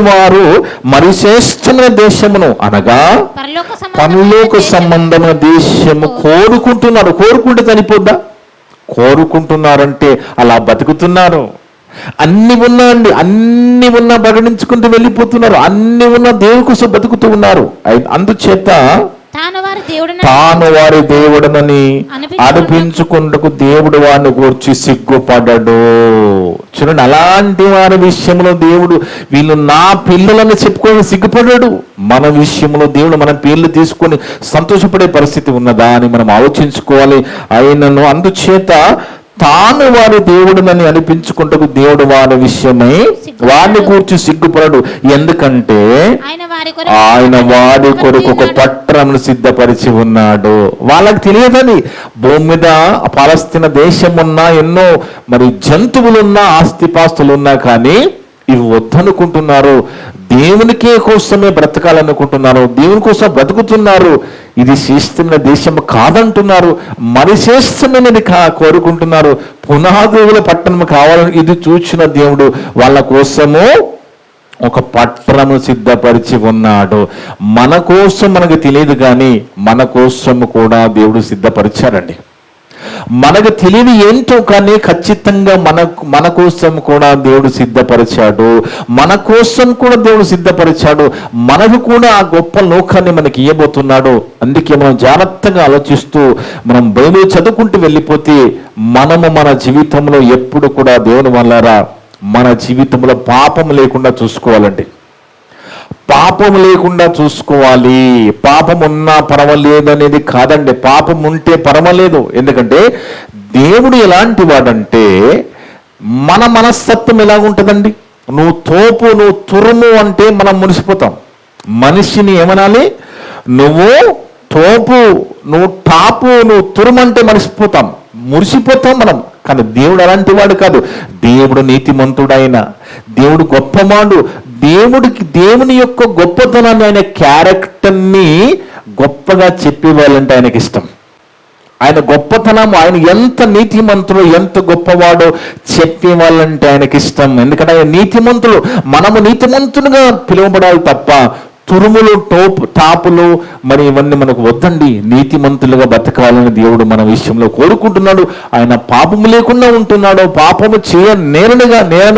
వారు మరి శ్రేష్టమైన దేశమును అనగా పరలోక సంబంధమైన దేశము కోరుకుంటున్నారు. కోరుకుంటే చనిపోద్దా? కోరుకుంటున్నారంటే అలా బతుకుతున్నారు. అన్ని ఉన్నా ప్రకటించుకుంటూ వెళ్ళిపోతున్నారు. అన్ని ఉన్నా దేవుని కోసం బతుకుతూ ఉన్నారు. అందుచేత తాను వారి దేవుడనని అనిపించుకుంటకు దేవుడు వారిని గూర్చి సిగ్గుపడ్డాడు. చూడండి, అలాంటి వారి విషయంలో దేవుడు వీళ్ళు నా పిల్లలని చెప్పుకొని సిగ్గుపడ్డాడు. మన విషయంలో దేవుడు మన పేర్లు తీసుకొని సంతోషపడే పరిస్థితి ఉన్నదా అని మనం ఆలోచించుకోవాలి. ఆయనను అందుచేత తాను వారి దేవుడునని అనిపించుకుంటూ దేవుడు వారి విషయమై వారిని కూర్చి సిగ్గుపడడు. ఎందుకంటే ఆయన వారి కొరకు ఒక పట్టణమును సిద్ధపరిచి ఉన్నాడు. వాళ్ళకి తెలియదని భూమి మీద పాలస్తీనా దేశం ఉన్నా, ఎన్నో మరి జంతువులున్నా, ఆస్తిపాస్తులున్నా కానీ ఇవి వద్దనుకుంటున్నారు. దేవునికే కోసమే బ్రతకాలనుకుంటున్నారు. దేవుని కోసం బ్రతుకుతున్నారు. ఇది శ్రేష్టమైన దేశం కాదంటున్నారు. మరి శ్రేష్టమైనది కోరుకుంటున్నారు. పునాదుల పట్టణం కావాలని ఇది చూచిన దేవుడు వాళ్ళ కోసము ఒక పట్టణము సిద్ధపరిచి ఉన్నాడు. మన కోసం మనకు తెలియదు కానీ మన కోసము కూడా దేవుడు సిద్ధపరిచారండి. మనకు తెలియదు ఏంటో కానీ ఖచ్చితంగా మన కోసం కూడా దేవుడు సిద్ధపరిచాడు. మన కోసం కూడా దేవుడు సిద్ధపరిచాడు. మనకు కూడా ఆ గొప్ప లోకాన్ని మనకి ఇవ్వబోతున్నాడు. అందుకే మనం జాగ్రత్తగా ఆలోచిస్తూ మనం బైబిల్ చదువుకుంటూ వెళ్ళిపోతే మనము మన జీవితంలో ఎప్పుడు కూడా దేవుని వల్లరా మన జీవితంలో పాపం లేకుండా చూసుకోవాలండి. పాపం లేకుండా చూసుకోవాలి, పాపం ఉన్నా పర్వాలేదు అనేది కాదండి. పాపం ఉంటే పర్వాలేదు. ఎందుకంటే దేవుడు ఎలాంటి వాడంటే, మన మనస్తత్వం ఎలాగుంటుందండి? నువ్వు తోపు, నువ్వు తురుము అంటే మనం మురిసిపోతాం. మనిషిని ఏమనాలి? నువ్వు తోపు, నువ్వు టాపు, నువ్వు తురుమంటే మురిసిపోతాం మనం. కానీ దేవుడు అలాంటి వాడు కాదు. దేవుడు నీతిమంతుడైన దేవుడు, గొప్పవాడు. దేవుని యొక్క గొప్పతనాన్ని, ఆయన క్యారెక్టర్ని గొప్పగా చెప్పేవాళ్ళంటే ఆయనకి ఇష్టం. ఆయన గొప్పతనం, ఆయన ఎంత నీతిమంతుడు, ఎంత గొప్పవాడో చెప్పేవాళ్ళంటే ఆయనకి ఇష్టం. ఎందుకంటే ఆయన నీతిమంతులు. మనము నీతిమంతులుగా పిలువబడాలి తప్ప తురుములు, టాపులు మరి ఇవన్నీ మనకు వద్దండి. నీతిమంతులుగా బతకాలని దేవుడు మన విషయంలో కోరుకుంటున్నాడు. ఆయన పాపము లేకుండా ఉంటున్నాడు, పాపము నేరని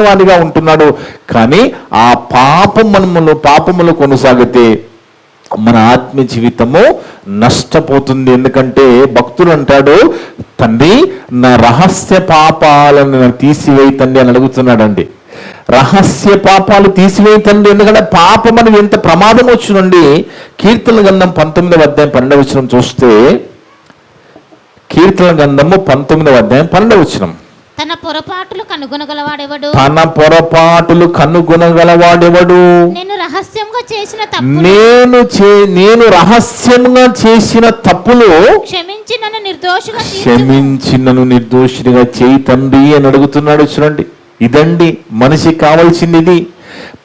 వాడిగా ఉంటున్నాడు. కానీ ఆ పాపములు కొనసాగితే మన ఆత్మీయ జీవితము నష్టపోతుంది. ఎందుకంటే భక్తుడు అంటాడు, తండ్రి నా రహస్య పాపాలను తీసివేయి తండ్రి అని అడుగుతున్నాడండి. రహస్య పాపాలు తీసివేయతండి. ఎందుకంటే పాపం అని ఎంత ప్రమాదం వచ్చునండి. కీర్తన గ్రంథం 19వ అధ్యాయం 12వ వచనం చూస్తే, కీర్తన గ్రంథము 19వ అధ్యాయం 12వ వచనం, తన పొరపాటులు కనుగొనగలవాడెవడు? నేను రహస్యంగా చేసిన తప్పులు క్షమించి నన్ను నిర్దోషిగా చేయి తండ్రి అని అడుగుతున్నాడు. చూడండి, ఇదండి మనిషి కావాల్సింది. ఇది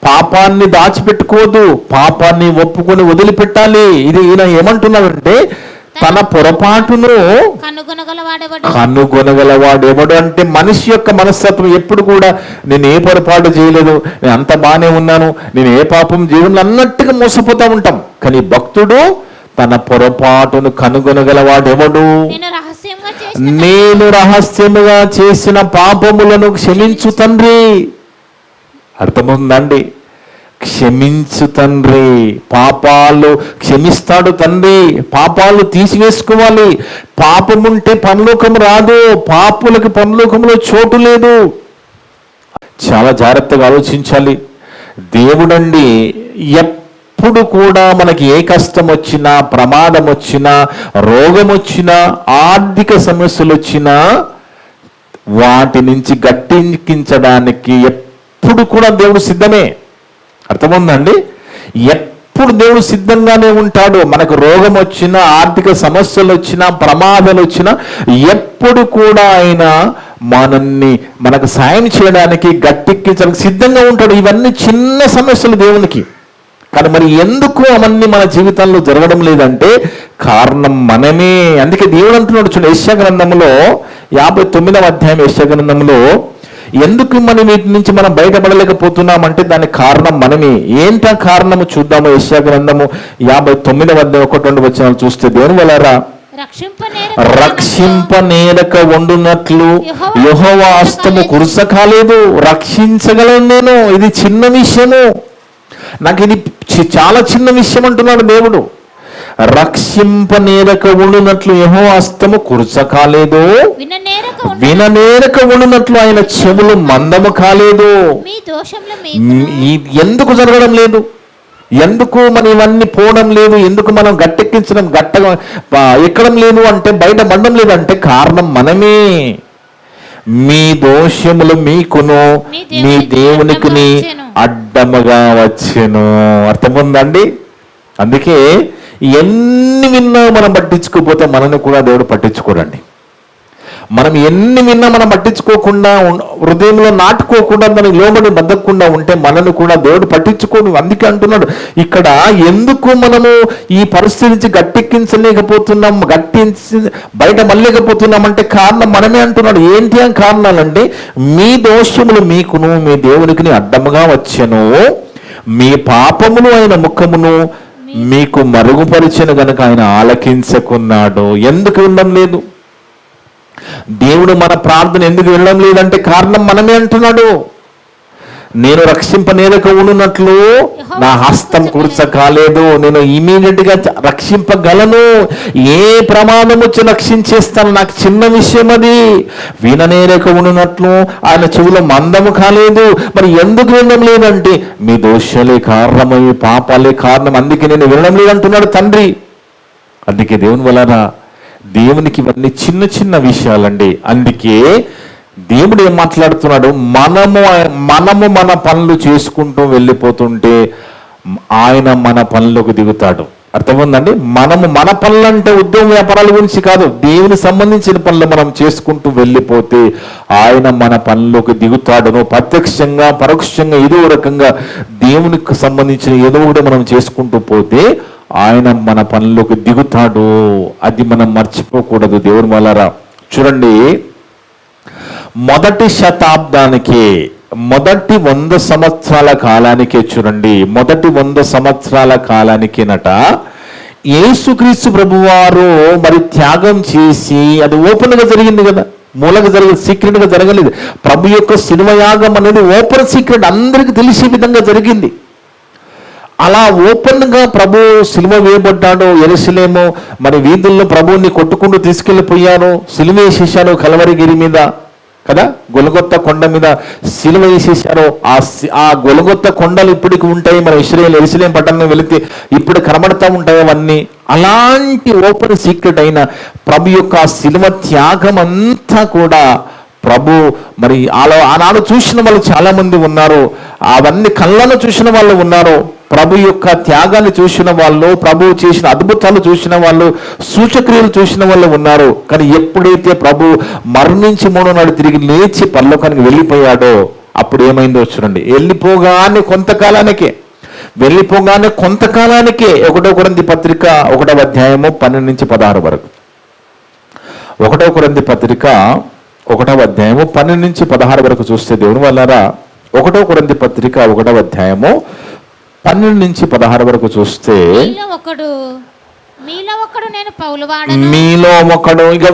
పాపాన్ని దాచిపెట్టుకోవద్దు, పాపాన్ని ఒప్పుకొని వదిలిపెట్టాలి. ఇది ఈయన ఏమంటున్నాడంటే, తన పొరపాటును కనుగొనగలవాడెవడు అంటే మనిషి యొక్క మనస్తత్వం ఎప్పుడు కూడా నేను ఏ పొరపాటు చేయలేదు, నేను అంత బాగానే ఉన్నాను, నేను ఏ పాపం చేయను అన్నట్టుగా మోసపోతూ ఉంటాం. కానీ భక్తుడు తన పొరపాటును కనుగొనగలవాడెవడు? నేను రహస్యముగా చేసిన పాపములను క్షమించు తండ్రి. అర్థమవుతుందండి? క్షమించు తండ్రి. పాపాలు క్షమిస్తాడు తండ్రి. పాపాలు తీసివేసుకోవాలి. పాపముంటే పరలోకం రాదు, పాపులకి పరలోకంలో చోటు లేదు. చాలా జాగ్రత్తగా ఆలోచించాలి. దేవుడండి ఎప్పుడు కూడా మనకి ఏ కష్టం వచ్చినా, ప్రమాదం వచ్చినా, రోగం వచ్చినా, ఆర్థిక సమస్యలు వచ్చినా వాటి నుంచి గట్టెక్కించడానికి ఎప్పుడు కూడా దేవుడు సిద్ధమే. అర్థముందండి? ఎప్పుడు దేవుడు సిద్ధంగానే ఉంటాడు. మనకు రోగం వచ్చినా, ఆర్థిక సమస్యలు వచ్చినా, ప్రమాదాలు వచ్చినా ఎప్పుడు కూడా ఆయన మనకు సాయం చేయడానికి, గట్టెక్కించడానికి సిద్ధంగా ఉంటాడు. ఇవన్నీ చిన్న సమస్యలు దేవునికి. కానీ మరి ఎందుకు అవన్నీ మన జీవితంలో జరగడం లేదంటే కారణం మనమే. అందుకే దేవుడు అంటున్నాడు చూడండి, యెషయా గ్రంథంలో 59వ అధ్యాయం యెషయా గ్రంథంలో, ఎందుకు మనం వీటి నుంచి మనం బయటపడలేకపోతున్నామంటే దానికి కారణం మనమే. ఏంటా కారణము చూద్దాము. యెషయా గ్రంథము 59వ అధ్యాయం 1-2 వచనాలు చూస్తే, దేవుని వలన రక్షింపనేరక ఉండునట్లు యెహోవా హస్తము కురుసకాలేదు. రక్షించగలను నేను, ఇది చిన్న విషయము, నాకు ఇది చాలా చిన్న విషయం అంటున్నాడు దేవుడు. రక్షింపనేరక ఉండునట్లు యెహోవా హస్తము కురుసకాలేదు, విననేరక ఉండునట్లు ఆయన చెవులు మందము కాలేదు. ఎందుకు జరగడం లేదు? ఎందుకు మనం ఇవన్నీ పోవడం లేదు? ఎందుకు మనం గట్టెక్కించడం ఎక్కడం లేదు అంటే, బయట పడడం లేదు అంటే కారణం మనమే. మీ దోషములు మీకును మీ దేవునికి అడ్డముగా వచ్చెను. అర్థముందండి? అందుకే ఎన్ని విన్నా మనం పట్టించుకోకపోతే మనల్ని కూడా దేవుడు పట్టించుకోడండి. మనం ఎన్ని విన్నా మనం పట్టించుకోకుండా, హృదయంలో నాటుకోకుండా, దానికి లోబడి బతకకుండా ఉంటే మనల్ని కూడా దేవుడు పట్టించుకోడు. అందుకే అంటున్నాడు ఇక్కడ, ఎందుకు మనము ఈ పరిస్థితి నుంచి గట్టెక్కించలేకపోతున్నాం, బయట మళ్ళలేకపోతున్నాం అంటే కారణం మనమే అంటున్నాడు. ఏంటి అని కారణాలంటే, మీ దోషములు మీకును మీ దేవునికి అడ్డముగా వచ్చెను, మీ పాపములు ఆయన ముఖమును మీకు మరుగుపరిచిన గనుక ఆయన ఆలకించకున్నాడు. ఎందుకు వినడం లేదు? దేవుడు మన ప్రార్థన ఎందుకు వినడం లేదంటే కారణం మనమే అంటున్నాడు. నేను రక్షింపనేరక ఉండునట్లు నా హస్తం కూర్చ కాలేదు. నేను ఇమీడియట్ గా రక్షింపగలను. ఏ ప్రమాదం వచ్చి రక్షించేస్తాను, నాకు చిన్న విషయం అది. విననేరక ఉండునట్లు ఆయన చెవులో మందము కాలేదు. మరి ఎందుకు వినడం లేదంటే మీ దోషాలే కారణం, మీ పాపాలే కారణం, అందుకే నేను వినడం లేదంటున్నాడు తండ్రి. అందుకే దేవుని వలన దేవునికి ఇవన్నీ చిన్న చిన్న విషయాలండి. అందుకే దేవుడు ఏం మాట్లాడుతున్నాడు, మనము మన పనులు చేసుకుంటూ వెళ్ళిపోతుంటే ఆయన మన పనులకు దిగుతాడు. అర్థమైందండి? మనము మన పనులు అంటే ఉద్యోగ వ్యాపారాల గురించి కాదు, దేవునికి సంబంధించిన పనులు మనం చేసుకుంటూ వెళ్ళిపోతే ఆయన మన పనులకు దిగుతాడు. ప్రత్యక్షంగా పరోక్షంగా ఏదో రకంగా దేవునికి సంబంధించిన ఏదో ఒకటి మనం చేసుకుంటూ పోతే ఆయన మన పనులకు దిగుతాడు. అది మనం మర్చిపోకూడదు దేవుని వలన. చూడండి, మొదటి శతాబ్దానికి, మొదటి 100 సంవత్సరాల కాలానికే చూడండి, మొదటి 100 సంవత్సరాల కాలానికేనట యేసుక్రీస్తు ప్రభువారు మరి త్యాగం చేసి, అది ఓపెన్ గా జరిగింది కదా, మూలంగా జరిగింది, సీక్రెట్ గా జరగలేదు. ప్రభు యొక్క శిలువ యాగం అనేది ఓపెన్ సీక్రెట్, అందరికీ తెలిసే విధంగా జరిగింది. అలా ఓపెన్ గా ప్రభు సిలువ వేయబడ్డాడు. యెరూషలేము మరి వీధుల్లో ప్రభువుని కొట్టుకుంటూ తీసుకెళ్లిపోయారు, సిలువ వేసేశారు కలవరిగిరి మీద కదా, గొలగొత్త కొండ మీద సిలువ వేసేశారు. ఆ గొలగొత్త కొండలు ఇప్పటికి ఉంటాయి, మన యెరూషలేము పట్టణం వెళితే ఇప్పుడు కనబడతా ఉంటాయి అవన్నీ. అలాంటి ఓపెన్ సీక్రెట్ అయిన ప్రభు యొక్క సిలువ త్యాగం అంతా కూడా ప్రభు మరి ఆనాడు చూసిన వాళ్ళు చాలా మంది ఉన్నారు, అవన్నీ కళ్ళను చూసిన వాళ్ళు ఉన్నారు, ప్రభు యొక్క త్యాగాన్ని చూసిన వాళ్ళు, ప్రభు చేసిన అద్భుతాలు చూసిన వాళ్ళు, సూచక్రియలు చూసిన వాళ్ళు ఉన్నారు. కానీ ఎప్పుడైతే ప్రభు మరణించి 3వ నాడు తిరిగి లేచి పరలోకానికి వెళ్ళిపోయాడో అప్పుడు ఏమైందో చూడండి. వెళ్ళిపోగానే కొంతకాలానికే 1 కొరింథీ పత్రిక 1వ అధ్యాయము 12 నుంచి 16 వరకు, 1 కొరింథీ పత్రిక 1వ అధ్యాయము 12 నుంచి 16 వరకు చూస్తే దేవుని వల్లారా, 1 కొరింథీ పత్రిక 1వ అధ్యాయము 12 నుంచి 16 వరకు చూస్తే, మీలో ఒకడు ఇక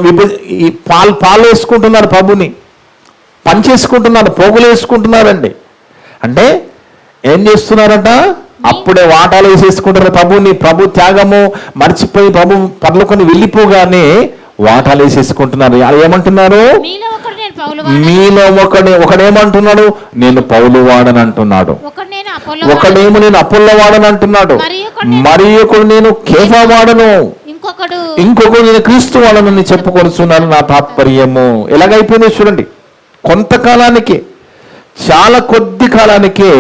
పాలు వేసుకుంటున్నారు, ప్రభుని పని చేసుకుంటున్నారు, పోగులు వేసుకుంటున్నారండి. అంటే ఏం చేస్తున్నారట, అప్పుడే వాటాలు వేసేసుకుంటున్నారు ప్రభుని. ప్రభు త్యాగము మర్చిపోయి ప్రభు పర్లోకొని వెళ్ళిపోగానే వాటాలు వేసేసుకుంటున్నారు. అది ఏమంటున్నారు, మీలో ఒకడేమంటున్నాడు, నేను పౌలు వాడని అంటున్నాడు, ఒకడేమో నేను అపోల్లో వాడని అంటున్నాడు, మరి ఒకడు నేను కేఫా వాడను, ఇంకొకడు నేను క్రీస్తు వాడనని చెప్పుకొనుచున్నాను. నా తాత్పర్యము ఎలాగైపోయిందో చూడండి. కొంతకాలానికే, చాలా కొద్ది కాలానికే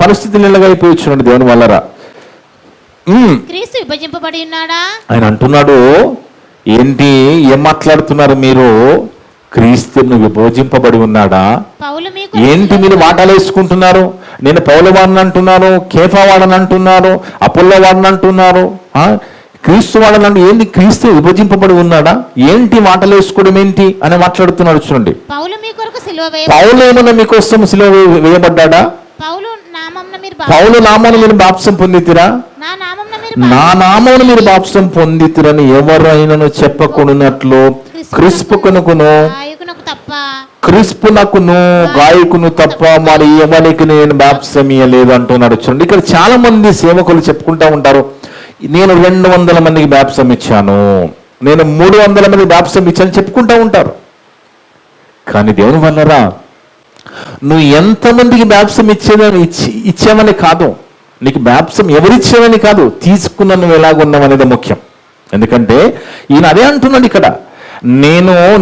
పరిస్థితులు ఎలాగైపోయి చూడండి దేవుని వల్లరా. ఆయన అంటున్నాడు, ఏంటి ఏం మాట్లాడుతున్నారు మీరు, క్రీస్తును విభజింపబడి ఉన్నాడా? ఏంటి మీరు వాటాలు వేసుకుంటున్నారు? నేను పౌలు వాడని అంటున్నారు, కేఫా వాడని అంటున్నారు, అపోల్లో వాడని అంటున్నారు, క్రీస్తు వాడని. ఏంటి క్రీస్తు విభజింపబడి ఉన్నాడా? ఏంటి వాటలు వేసుకోవడం ఏంటి అని మాట్లాడుతున్నాడు చూడండి. పౌలు ఏమన్నా మీకోసం సిలువ వేయబడ్డా? పౌలు నామమున మీరు బాప్సం పొందితిరా? నా నామమున మీరు బాప్సం పొందితిరని ఎవరైనాను చెప్పకున్నట్లు క్రిస్పునకును గాయకును తప్ప మరి ఎవరికి నేను బాప్సం ఇయ్యలేదు అంటున్నాడు చూడండి. ఇక్కడ చాలా మంది సేవకులు చెప్పుకుంటా ఉంటారు, నేను 200 మందికి బాప్సం ఇచ్చాను, నేను 300 మందికి బాప్సం ఇచ్చాను చెప్పుకుంటా ఉంటారు. కానీ దేవుని వల్లరా, నువ్వు ఎంతమందికి బాప్సం ఇచ్చామని కాదు, నీకు బాప్సం ఎవరిచ్చామని కాదు, తీసుకున్న నువ్వు ఎలాగున్నావు ముఖ్యం. ఎందుకంటే ఈయన అదే అంటున్నాడు ఇక్కడ,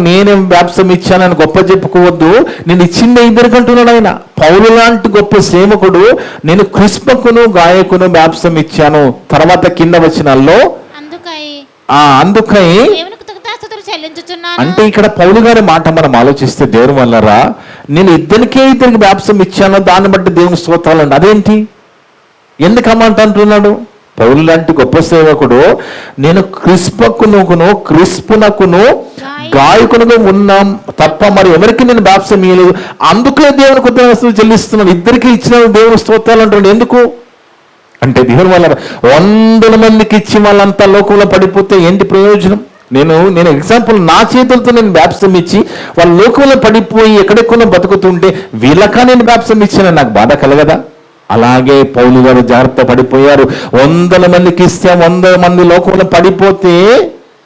నేనేం బాప్సం ఇచ్చానని గొప్ప చెప్పుకోవద్దు, నేను ఇచ్చిందే ఇద్దరికి అంటున్నాడు ఆయన. పౌలు లాంటి గొప్ప సేవకుడు, నేను క్రిస్పకును గాయకును బాప్సం ఇచ్చాను. తర్వాత కింద వచనాల్లో అందుకై అంటే ఇక్కడ పౌలు గారి మాట మనం ఆలోచిస్తే దేవుని వల్లరా, నేను ఇద్దరికి బాప్సం ఇచ్చాను, దాన్ని బట్టి దేవుని స్తోత్రాలండి. అదేంటి, ఎందుకమ్మంట అంటున్నాడు? పౌలు లాంటి గొప్ప సేవకుడు, నేను క్రిస్పునకును గాయకునుగా ఉన్నాం తప్ప మరి ఎవరికి నేను బాప్సం ఇయ్యలేదు, అందుకే దేవుని కృతజ్ఞతలు చెల్లిస్తున్నాను, ఇద్దరికి ఇచ్చిన దేవుని స్తోత్రాలు అంటున్నాడు. ఎందుకు అంటే దేవుని వల్ల 100 మందికి ఇచ్చి వాళ్ళంతా లోకంలో పడిపోతే ఏంటి ప్రయోజనం? నేను ఎగ్జాంపుల్ నా చేతులతో నేను బాప్టిజం ఇచ్చి వాళ్ళ లోకంలో పడిపోయి ఎక్కడెక్కడో బతుకుతుంటే వీళ్ళకా నేను బాప్టిజం ఇచ్చిన నాకు బాధ కలగదా? అలాగే పౌలు గారు జాగ్రత్త పడిపోయారు. 100 మందికి ఇస్తే 100 మంది లోకంలో పడిపోతే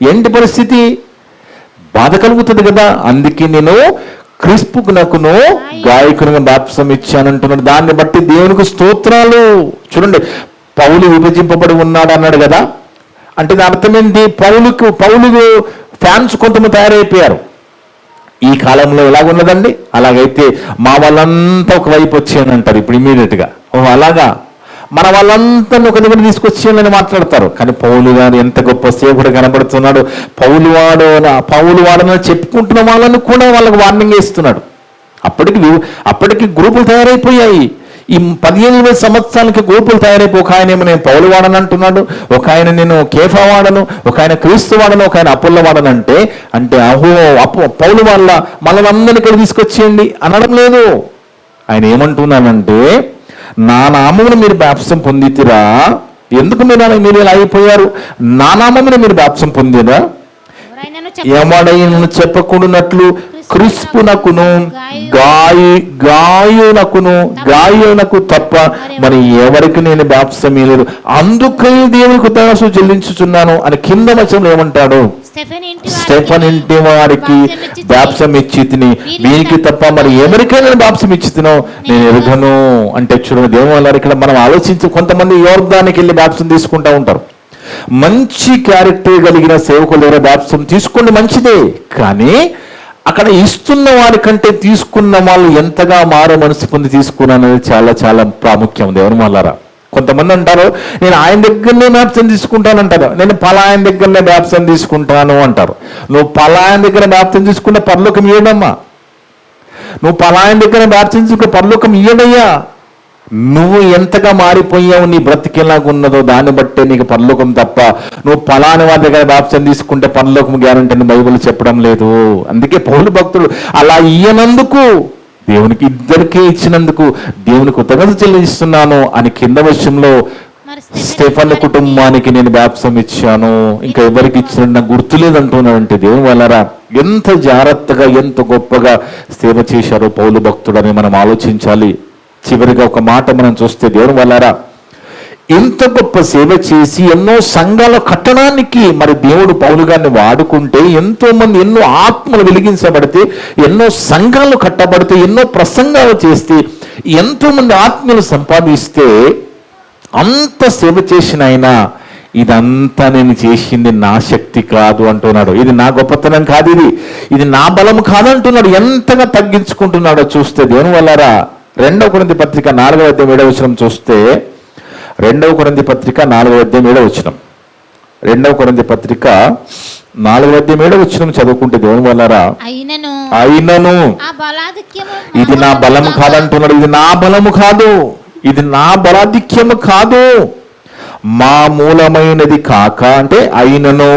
ఏంటి పరిస్థితి? బాధ కలుగుతుంది కదా. అందుకే నేను క్రిస్పుకునకును గాయకునిగా బాప్టిజం ఇచ్చానంటున్నాడు. దాన్ని బట్టి దేవునికి స్తోత్రాలు. చూడండి, పౌలు విభజింపబడి ఉన్నాడు అన్నాడు కదా. అంటే దాని అర్థం ఏంటి? పౌలు ఫ్యాన్స్ కొంతమంది తయారైపోయారు. ఈ కాలంలో ఎలాగున్నదండి? అలాగైతే మా వాళ్ళంతా ఒకవైపు వచ్చానంటారు ఇప్పుడు ఇమీడియట్గా. అలాగా మన వాళ్ళంతా ఒక దగ్గర తీసుకొచ్చానని మాట్లాడతారు. కానీ పౌలు గారు ఎంత గొప్ప సేవకుడు కనబడుతున్నాడు. పౌలు వాడని చెప్పుకుంటున్న వాళ్ళని కూడా వాళ్ళకు వార్నింగ్ ఇస్తున్నాడు. అప్పటికి గ్రూపులు తయారైపోయాయి. ఈ 15 సంవత్సరాలకి గ్రూపులు తయారైపోయి ఒక ఆయన ఏమో నేను పౌలు వాడని అంటున్నాడు, ఒక ఆయన నేను కేఫా వాడను, ఒక ఆయన క్రీస్తు వాడను, ఒక ఆయన అపోల్లో వాడను. అంటే పౌలు వాళ్ళ మనలందరినీ ఇక్కడ తీసుకొచ్చేయండి అనడం లేదు. ఆయన ఏమంటున్నానంటే, నా నామమును మీరు బాప్టిజం పొందితిరా. ఎందుకు మీరు ఇలా అయిపోయారు? నా నామమును మీరు బాప్టిజం పొందిరా. ఎవడైనా చెప్పకూడనట్లు క్రిస్పునకును గాయునకు తప్ప మరి ఎవరికి నేను బాప్టిజం ఇవ్వలేదు, అందుకై దేవునికి కృతజ్ఞతలు చెల్లించుచున్నాను అని కింద వచనంలో ఏమంటాడు? స్టెఫన్ ఇంటి వారికి బాప్టిజం ఇచ్చి తిని, వీరికి తప్ప మరి ఎవరికైనా బాప్టిజం ఇచ్చి తినో నేను ఎరుగను. అంటే చూడండి, దేవుని వల్ల ఇక్కడ మనం ఆలోచించి కొంతమంది యోర్దానికి వెళ్ళి బాప్టిజం తీసుకుంటూ ఉంటారు. మంచి క్యారెక్టర్ కలిగిన సేవకుల దగ్గర బాప్టిజం తీసుకోండి, మంచిదే. కానీ అక్కడ ఇస్తున్న వారికంటే తీసుకున్న వాళ్ళు ఎంతగా మారు మనసు పొంది తీసుకున్నాననేది చాలా చాలా ప్రాముఖ్యం. దేవుని వల్లరా కొంతమంది అంటారు, నేను ఆయన దగ్గరనే బాప్టిజం తీసుకుంటానంటారు, నేను పలాయన దగ్గరనే బాప్టిజం తీసుకుంటాను అంటారు. నువ్వు పలాయన దగ్గర బాప్టిజం తీసుకుంటే పరలోకం ఇయ్యడమ్మా. నువ్వు పలాయన దగ్గర బాప్టిజం తీసుకుంటే పరలోకం ఇయ్యడయ్యా. నువ్వు ఎంతగా మారిపోయావు, నీ బ్రతికేలాగున్నదో దాన్ని బట్టే నీకు పరలోకం తప్ప నువ్వు పలాని వారి దగ్గర బాప్టిజం తీసుకుంటే పరలోకం గ్యారంటీ అని బైబిల్ చెప్పడం లేదు. అందుకే పౌలు భక్తుడు అలా ఇయ్యనందుకు, దేవునికి ఇద్దరికీ ఇచ్చినందుకు దేవునికి కృతజ్ఞత చెల్లిస్తున్నాను అని కింద విషయంలో స్టెఫన్ కుటుంబానికి నేను బాప్టిజం ఇచ్చాను, ఇంకా ఎవరికి ఇచ్చిన నాకు గుర్తులేదంటున్నాడంటే దేవుని వల్లరా ఎంత జాగ్రత్తగా ఎంత గొప్పగా సేవ చేశారో పౌలు భక్తుడని మనం ఆలోచించాలి. చివరిగా ఒక మాట మనం చూస్తే దేవుని వల్లరా ఎంత గొప్ప సేవ చేసి ఎన్నో సంఘాల కట్టడానికి మరి దేవుడు పౌలు గారిని వాడుకుంటే, ఎంతో మంది ఎన్నో ఆత్మలు వెలిగించబడితే, ఎన్నో సంఘాలు కట్టబడితే, ఎన్నో ప్రసంగాలు చేస్తే, ఎంతో మంది ఆత్మలు సంపాదిస్తే, అంత సేవ చేసిన ఆయన ఇదంతా నేను చేసింది నా శక్తి కాదు అంటున్నాడు. ఇది నా గొప్పతనం కాదు, ఇది నా బలం కాదు అంటున్నాడు. ఎంతగా తగ్గించుకుంటున్నాడో చూస్తే దేవుని వల్లరా 2 కొరింథీ పత్రిక 4వ అధ్యాయం 7వ వచనం చూస్తే, 2 కొరింథీ పత్రిక 4వ అధ్యాయం 7వ వచనం, 2 కొరింథీ పత్రిక 4వ అధ్యాయం 7వ వచనం చదువుకుంటే దేవుని వల్లరా అయినను ఇది నా బలము కాదంటున్నాడు. ఇది నా బలము కాదు, ఇది నా బలాధిక్యము కాదు, మా మూలమైనది కాక. అంటే అయినను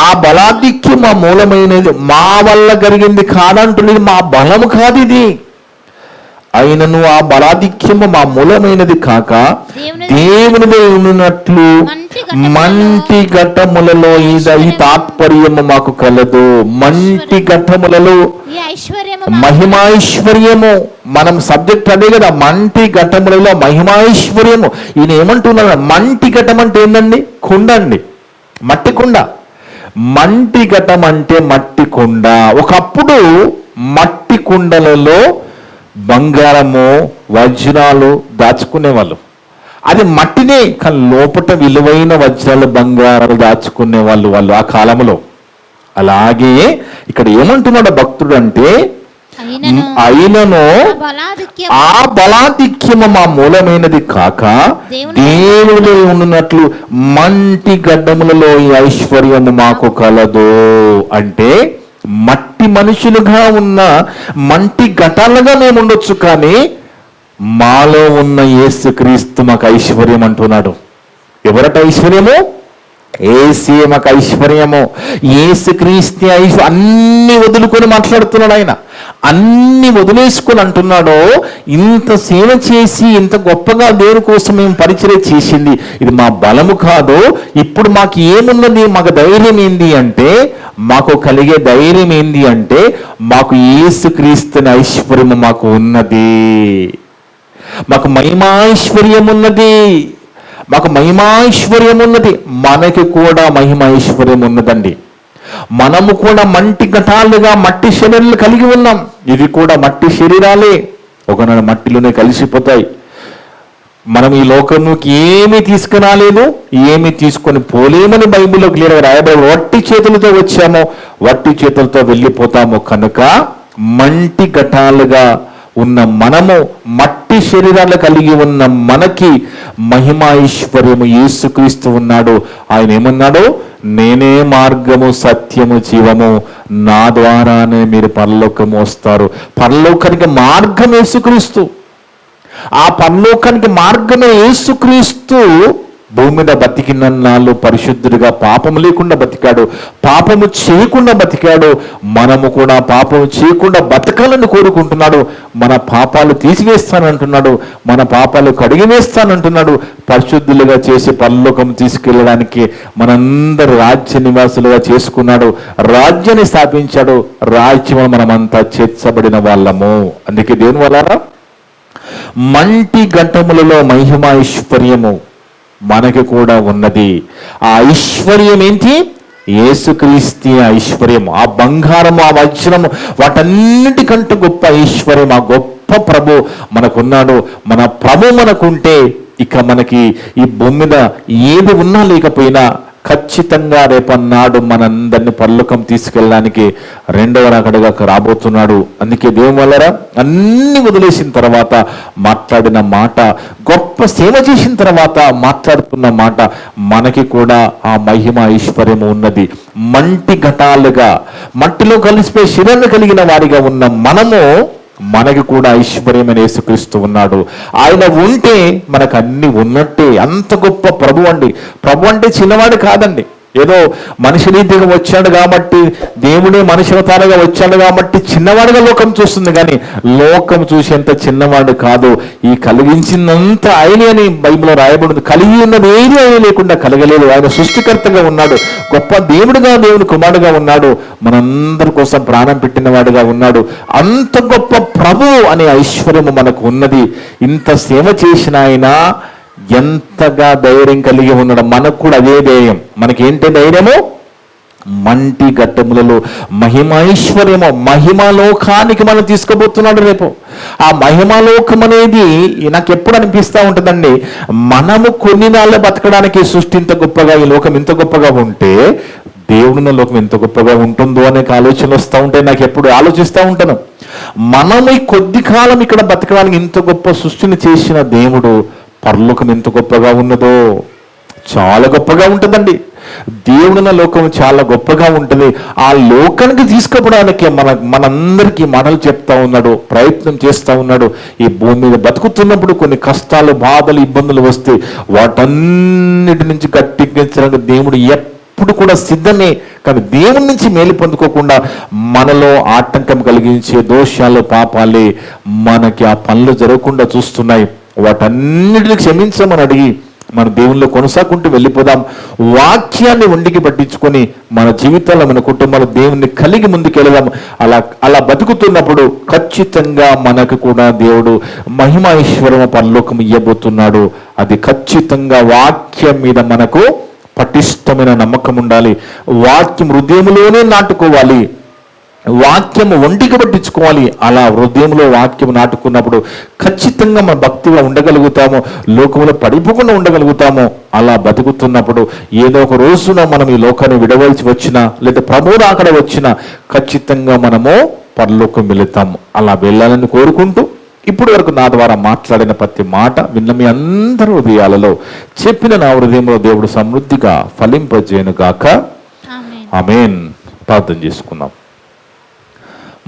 ఆ బలాధిక్యం మా మూలమైనది, మా వల్ల కలిగింది కాదంటున్నది, మా బలము కాదు ఇది. అయినను ఆ బలాధిక్యము మా మూలమైనది కాక దేవునిదే ఉన్నట్లు మంటి ఘట్టములలో ఈ తాత్పర్యము మాకు కలదు. మంటి ఘట్టములలో మహిమైశ్వర్యము, మనం సబ్జెక్ట్ అదే కదా, మంటి ఘట్టములలో మహిమైశ్వర్యము. ఈయన ఏమంటున్నాడు? మంటి ఘటం అంటే ఏంటండి? కుండ అండి, మట్టి కుండ. మంటి ఘటం అంటే మట్టి కుండ. ఒకప్పుడు మట్టి కుండలలో బంగారము వజ్రాలు దాచుకునేవాళ్ళు. అది మట్టినే, కానీ లోపల విలువైన వజ్రాలు బంగారాలు దాచుకునే వాళ్ళు ఆ కాలంలో. అలాగే ఇక్కడ ఏమంటున్నాడు భక్తుడు అంటే, అయినను ఆ బలాధిక్యము మా మూలమైనది కాక దేవుడు ఉన్నట్లు మంటి గడ్డములలో ఈ ఐశ్వర్యము మాకు కలదు. అంటే మట్టి మనుషులుగా ఉన్న మంటి ఘటాలుగా మేము ఉండొచ్చు, కానీ మాలో ఉన్న యేసుక్రీస్తు మాకు ఐశ్వర్యం అంటున్నాడు. ఎవరట ఐశ్వర్యము? ఏసే మాకు ఐశ్వర్యము, ఏసు క్రీస్తు అన్ని వదులుకొని మాట్లాడుతున్నాడు ఆయన. అన్ని వదిలేసుకొని అంటున్నాడు, ఇంత సేవ చేసి ఇంత గొప్పగా దేవుని కోసం మేము పరిచయం చేసింది ఇది మా బలము కాదు. ఇప్పుడు మాకు ఏమున్నది, మాకు ధైర్యం ఏంది అంటే, మాకు కలిగే ధైర్యం ఏంది అంటే, మాకు యేసుక్రీస్తుని ఐశ్వర్యము మాకు ఉన్నది, మాకు మహిమైశ్వర్యం ఉన్నది, మాకు మహిమైశ్వర్యం ఉన్నది. మనకి కూడా మహిమైశ్వర్యం ఉన్నదండి. మనము కూడా మంటి ఘటాలుగా మట్టి శరీరాలు కలిగి ఉన్నాం. ఇవి కూడా మట్టి శరీరాలే, ఒకనాడు మట్టిలోనే కలిసిపోతాయి. మనం ఈ లోకంలోకి ఏమీ తీసుకురాలేదు, ఏమీ తీసుకొని పోలేమని బైబిల్లో క్లియర్గా రాయబడి, వట్టి చేతులతో వచ్చామో వట్టి చేతులతో వెళ్ళిపోతాము. కనుక మంటి ఘటాలుగా ఉన్న మనము, మట్టి శరీరాలు కలిగి ఉన్న మనకి మహిమైశ్వర్యము యేసుక్రీస్తు ఉన్నాడు. ఆయన ఏమన్నాడు, నేనే మార్గము సత్యము జీవము, నా ద్వారానే మీరు పరలోకము వస్తారు. పరలోకానికి మార్గం యేసుక్రీస్తు. ఆ పరలోకానికి మార్గమే యేసుక్రీస్తు భూమి మీద బతికిన నాళ్ళు పరిశుద్ధుడిగా పాపము లేకుండా బతికాడు, పాపము చేయకుండా బతికాడు. మనము కూడా పాపము చేయకుండా బతకాలని కోరుకుంటున్నాడు. మన పాపాలు తీసివేస్తానంటున్నాడు, మన పాపాలు కడిగివేస్తానంటున్నాడు. పరిశుద్ధులుగా చేసి పరలోకం తీసుకెళ్ళడానికి మనందరూ రాజ్య నివాసులుగా చేసుకున్నాడు, రాజ్యాన్ని స్థాపించాడు. రాజ్యంలో మనమంతా చేర్చబడిన వాళ్ళము. అందుకే దేవుని వల్ల మంటి ఘట్టములలో మహిమైశ్వర్యము మనకి కూడా ఉన్నది. ఆ ఐశ్వర్యం ఏంటి? యేసుక్రీస్తు ఐశ్వర్యం. ఆ బంగారము, ఆ వజ్రము, వాటన్నిటికంటే గొప్ప ఐశ్వర్యం, ఆ గొప్ప ప్రభు మనకున్నాడు. మన ప్రభు మనకుంటే ఇక మనకి ఈ భూమి మీద ఏది ఉన్నా లేకపోయినా ఖచ్చితంగా రేపన్నాడు మనందరినీ పరలోకం తీసుకెళ్ళడానికి రెండవ రాకడగా రాబోతున్నాడు. అందుకే దేవుని వల్లరా అన్ని వదిలేసిన తర్వాత మాట్లాడిన మాట, గొప్ప సేవ చేసిన తర్వాత మాట్లాడుతున్న మాట, మనకి కూడా ఆ మహిమ ఐశ్వర్యము ఉన్నది. మంటి ఘటాలుగా మట్టిలో కలిసిపోయి శరీరాన్ని కలిగిన వారిగా ఉన్న మనము, మనకి కూడా ఐశ్వర్యమైన యేసుక్రీస్తు ఉన్నాడు. ఆయన ఉంటే మనకు అన్ని ఉన్నట్టే. అంత గొప్ప ప్రభు అండి. ప్రభు అంటే చిన్నవాడు కాదండి. ఏదో మనిషి రీతిగా వచ్చాడు కాబట్టి, దేవుడే మనిషి అవతారంగా వచ్చాడు కాబట్టి చిన్నవాడుగా లోకం చూస్తుంది, కానీ లోకం చూసేంత చిన్నవాడు కాదు. ఈ కలిగించినంత ఆయనే అని బైబిల్లో రాయబడింది. కలిగి ఉన్నది ఏది ఆయన లేకుండా కలగలేదు. ఆయన సృష్టికర్తగా ఉన్నాడు, గొప్ప దేవుడుగా, దేవుని కుమారుడుగా ఉన్నాడు, మనందరి కోసం ప్రాణం పెట్టిన వాడుగా ఉన్నాడు. అంత గొప్ప ప్రభు అనే ఐశ్వర్యము మనకు ఉన్నది. ఇంత సేవ చేసిన ఆయన ఎంతగా ధైర్యం కలిగి ఉన్నాడు. మనకు కూడా అదే ధైర్యం. మనకేంటి ధైర్యము? మంటి ఘట్టములలో మహిమైశ్వర్యము, మహిమలోకానికి మనం తీసుకుపోతున్నాడు రేపు. ఆ మహిమలోకం అనేది నాకు ఎప్పుడు అనిపిస్తూ ఉంటుందండి, మనము కొన్ని నాళ్ళు బతకడానికి సృష్టి ఇంత గొప్పగా, ఈ లోకం ఇంత గొప్పగా ఉంటే దేవుడున్న లోకం ఎంత గొప్పగా ఉంటుందో అనే ఆలోచనలు వస్తూ ఉంటాయి. నాకు ఎప్పుడు ఆలోచిస్తూ ఉంటాను, మనము ఈ కొద్ది కాలం ఇక్కడ బతకడానికి ఇంత గొప్ప సృష్టిని చేసిన దేవుడు పరలోకం ఎంత గొప్పగా ఉన్నదో. చాలా గొప్పగా ఉంటుందండి. దేవుడున్న లోకం చాలా గొప్పగా ఉంటుంది. ఆ లోకానికి తీసుకుపోవడానికి మనందరికీ మాటలు చెప్తా ఉన్నాడు, ప్రయత్నం చేస్తూ ఉన్నాడు. ఈ భూమి మీద బతుకుతున్నప్పుడు కొన్ని కష్టాలు, బాధలు, ఇబ్బందులు వస్తే వాటన్నిటి నుంచి గట్టెక్కించడానికి దేవుడు ఎప్పుడు కూడా సిద్ధమే. కానీ దేవుడి నుంచి మేలు పొందుకోకుండా మనలో ఆటంకం కలిగించే దోషాలు, పాపాలే మనకి ఆ పనులు జరగకుండా చూస్తున్నాయి. వాటన్నిటిని క్షమించమని అడిగి మన దేవుల్లో కొనసాగుంటూ వెళ్ళిపోదాం. వాక్యాన్ని ఒంటికి పట్టించుకొని మన జీవితాల్లో, మన కుటుంబాలు దేవుణ్ణి కలిగి ముందుకెళ్దాం. అలా బతుకుతున్నప్పుడు ఖచ్చితంగా మనకు కూడా దేవుడు మహిమైశ్వర్యము పరలోకం ఇయ్యబోతున్నాడు. అది ఖచ్చితంగా వాక్యం మీద మనకు పటిష్టమైన నమ్మకం ఉండాలి. వాక్యం హృదయంలోనే నాటుకోవాలి, వాక్యము ఒంటికి పట్టించుకోవాలి. అలా హృదయంలో వాక్యం నాటుకున్నప్పుడు ఖచ్చితంగా మన భక్తిగా ఉండగలుగుతాము, లోకంలో పడిపోకుండా ఉండగలుగుతాము. అలా బతుకుతున్నప్పుడు ఏదో ఒక రోజున మనం ఈ లోకాన్ని విడవలసి వచ్చినా, లేదా ప్రభువు అక్కడ వచ్చినా ఖచ్చితంగా మనము పరలోకం వెళుతాము. అలా వెళ్ళాలని కోరుకుంటూ, ఇప్పుడు వరకు నా ద్వారా మాట్లాడిన ప్రతి మాట విన్న మీ అందరి హృదయాలలో, చెప్పిన నా హృదయంలో దేవుడు సమృద్ధిగా ఫలింపజేయను గాక. ఆమేన్. ప్రార్థన చేసుకుందాం.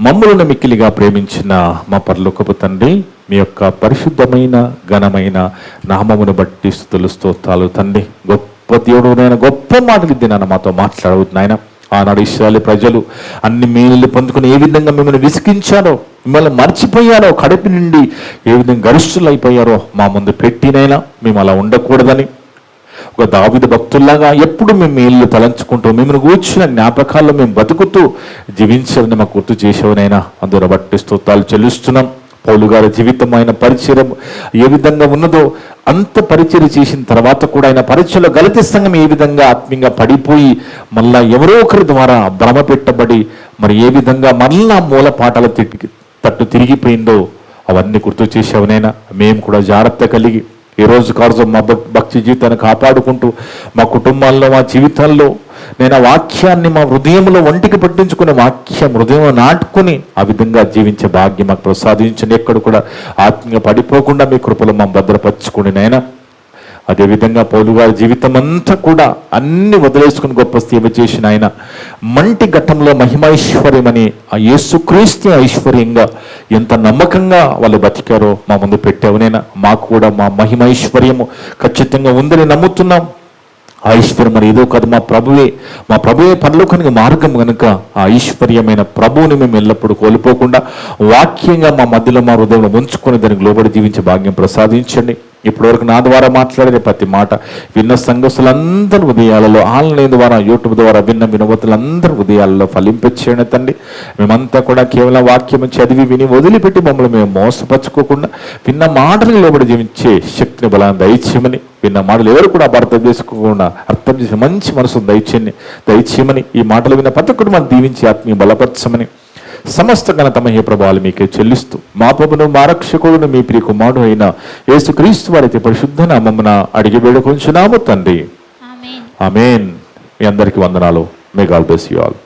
మమ్ములను మిక్కిలిగా ప్రేమించిన మా పరలోకపు తండ్రి, మీ యొక్క పరిశుద్ధమైన ఘనమైన నామమును బట్టి స్తుతులు స్తోత్రాలు తండ్రి. గొప్ప గొప్ప దేవుడు నాయన, గొప్ప మాటలు ఇది నాన్న మాతో మాట్లాడవద్దు నాయన. ఆనాడు ఇశ్రాయేలు ప్రజలు అన్ని మేలులు పొందుకుని ఏ విధంగా మిమ్మల్ని విసిగించారో, మిమ్మల్ని మర్చిపోయారో, కడుపు నుండి ఏ విధంగా గరిష్ఠులు అయిపోయారో మా ముందు పెట్టినైనా మేము అలా ఉండకూడదని ఒక దావీదు భక్తుల్లాగా ఎప్పుడు మేము మేలు తలంచుకుంటూ మిమ్మల్ని కూర్చున్న జ్ఞాపకాల్లో మేము బతుకుతూ జీవించాలని మాకు గుర్తు చేసేవనైనా అందులో బట్టి స్తోత్రాలు చెల్లిస్తున్నాం. పౌలు గారి జీవితం, ఆయన పరిచయం ఏ విధంగా ఉన్నదో అంత పరిచయం చేసిన తర్వాత కూడా ఆయన పరిచయలో గలతీ సంఘం ఏ విధంగా ఆత్మీయంగా పడిపోయి మళ్ళా ఎవరో ఒకరి ద్వారా భ్రమ పెట్టబడి మరి ఏ విధంగా మళ్ళా మూల పాఠాల తట్టు తిరిగిపోయిందో అవన్నీ గుర్తు చేసేవనైనా మేము కూడా జాగ్రత్త కలిగి ఈ రోజు కాదు మా భక్తి జీవితాన్ని కాపాడుకుంటూ మా కుటుంబాల్లో, మా జీవితాల్లో నేను ఆ వాక్యాన్ని మా హృదయంలో ఒంటికి పట్టించుకునే వాక్యం హృదయంలో నాటుకుని ఆ విధంగా జీవించే భాగ్యం మాకు ప్రసాదించండి. ఎక్కడ కూడా ఆత్మీయంగా పడిపోకుండా మీ కృపలో మా భద్రపరచుకుని నాయన. అదేవిధంగా పౌలు గారి జీవితం అంతా కూడా అన్ని వదిలేసుకుని గొప్ప సేవ చేసిన ఆయన మంటి ఘట్టంలో మహిమైశ్వర్యమని ఆ యేసుక్రీస్తు ఐశ్వర్యంగా ఎంత నమ్మకంగా వాళ్ళు బతికారో మా ముందు పెట్టావునైనా. మాకు కూడా మా మహిమైశ్వర్యము ఖచ్చితంగా ఉందని నమ్ముతున్నాం. ఆ ఐశ్వర్యం మరి ఏదో కాదు, మా ప్రభువే పరలోకానికి మార్గం కనుక ఆ ఐశ్వర్యమైన ప్రభువుని మేము ఎల్లప్పుడూ కోల్పోకుండా వాక్యంగా మా మధ్యలో మా హృదయంలో ఉంచుకొని దానికి లోబడి జీవించే భాగ్యం ప్రసాదించండి. ఇప్పటివరకు నా ద్వారా మాట్లాడే ప్రతి మాట విన్న సంఘస్థులందరి ఉదయాలలో, ఆన్లైన్ ద్వారా, యూట్యూబ్ ద్వారా విన్న వినవతులందరి ఉదయాలలో ఫలింపచేయండి తండ్రి. మేమంతా కూడా కేవలం వాక్యం చదివి విని వదిలిపెట్టి మమ్మల్ని మేము మోసపరచుకోకుండా విన్న మాటలు లోబడి జీవించే శక్తిని బలాన్ని దయచేయమని, విన్న మాటలు ఎవరు కూడా అర్థం చేసుకోకుండా అర్థం చేసే మంచి మనసు దయచేయమని ఈ మాటలు విన్న ప్రతి ఒక్కరు మనం దీవించి ఆత్మీయ బలపరచమని సమస్త ఘనత మహిమ ప్రభావాలు మీకే చెల్లిస్తూ మా ప్రభువును మా రక్షకుడును మీ ప్రియ కుమారుడు అయిన యేసుక్రీస్తు వారి పరిశుద్ధ నామమున అడిగి వేడుకొంచున్నాము తండ్రి. ఆమేన్. ఆమేన్. మీ అందరికీ వందనాలు. May God bless you all.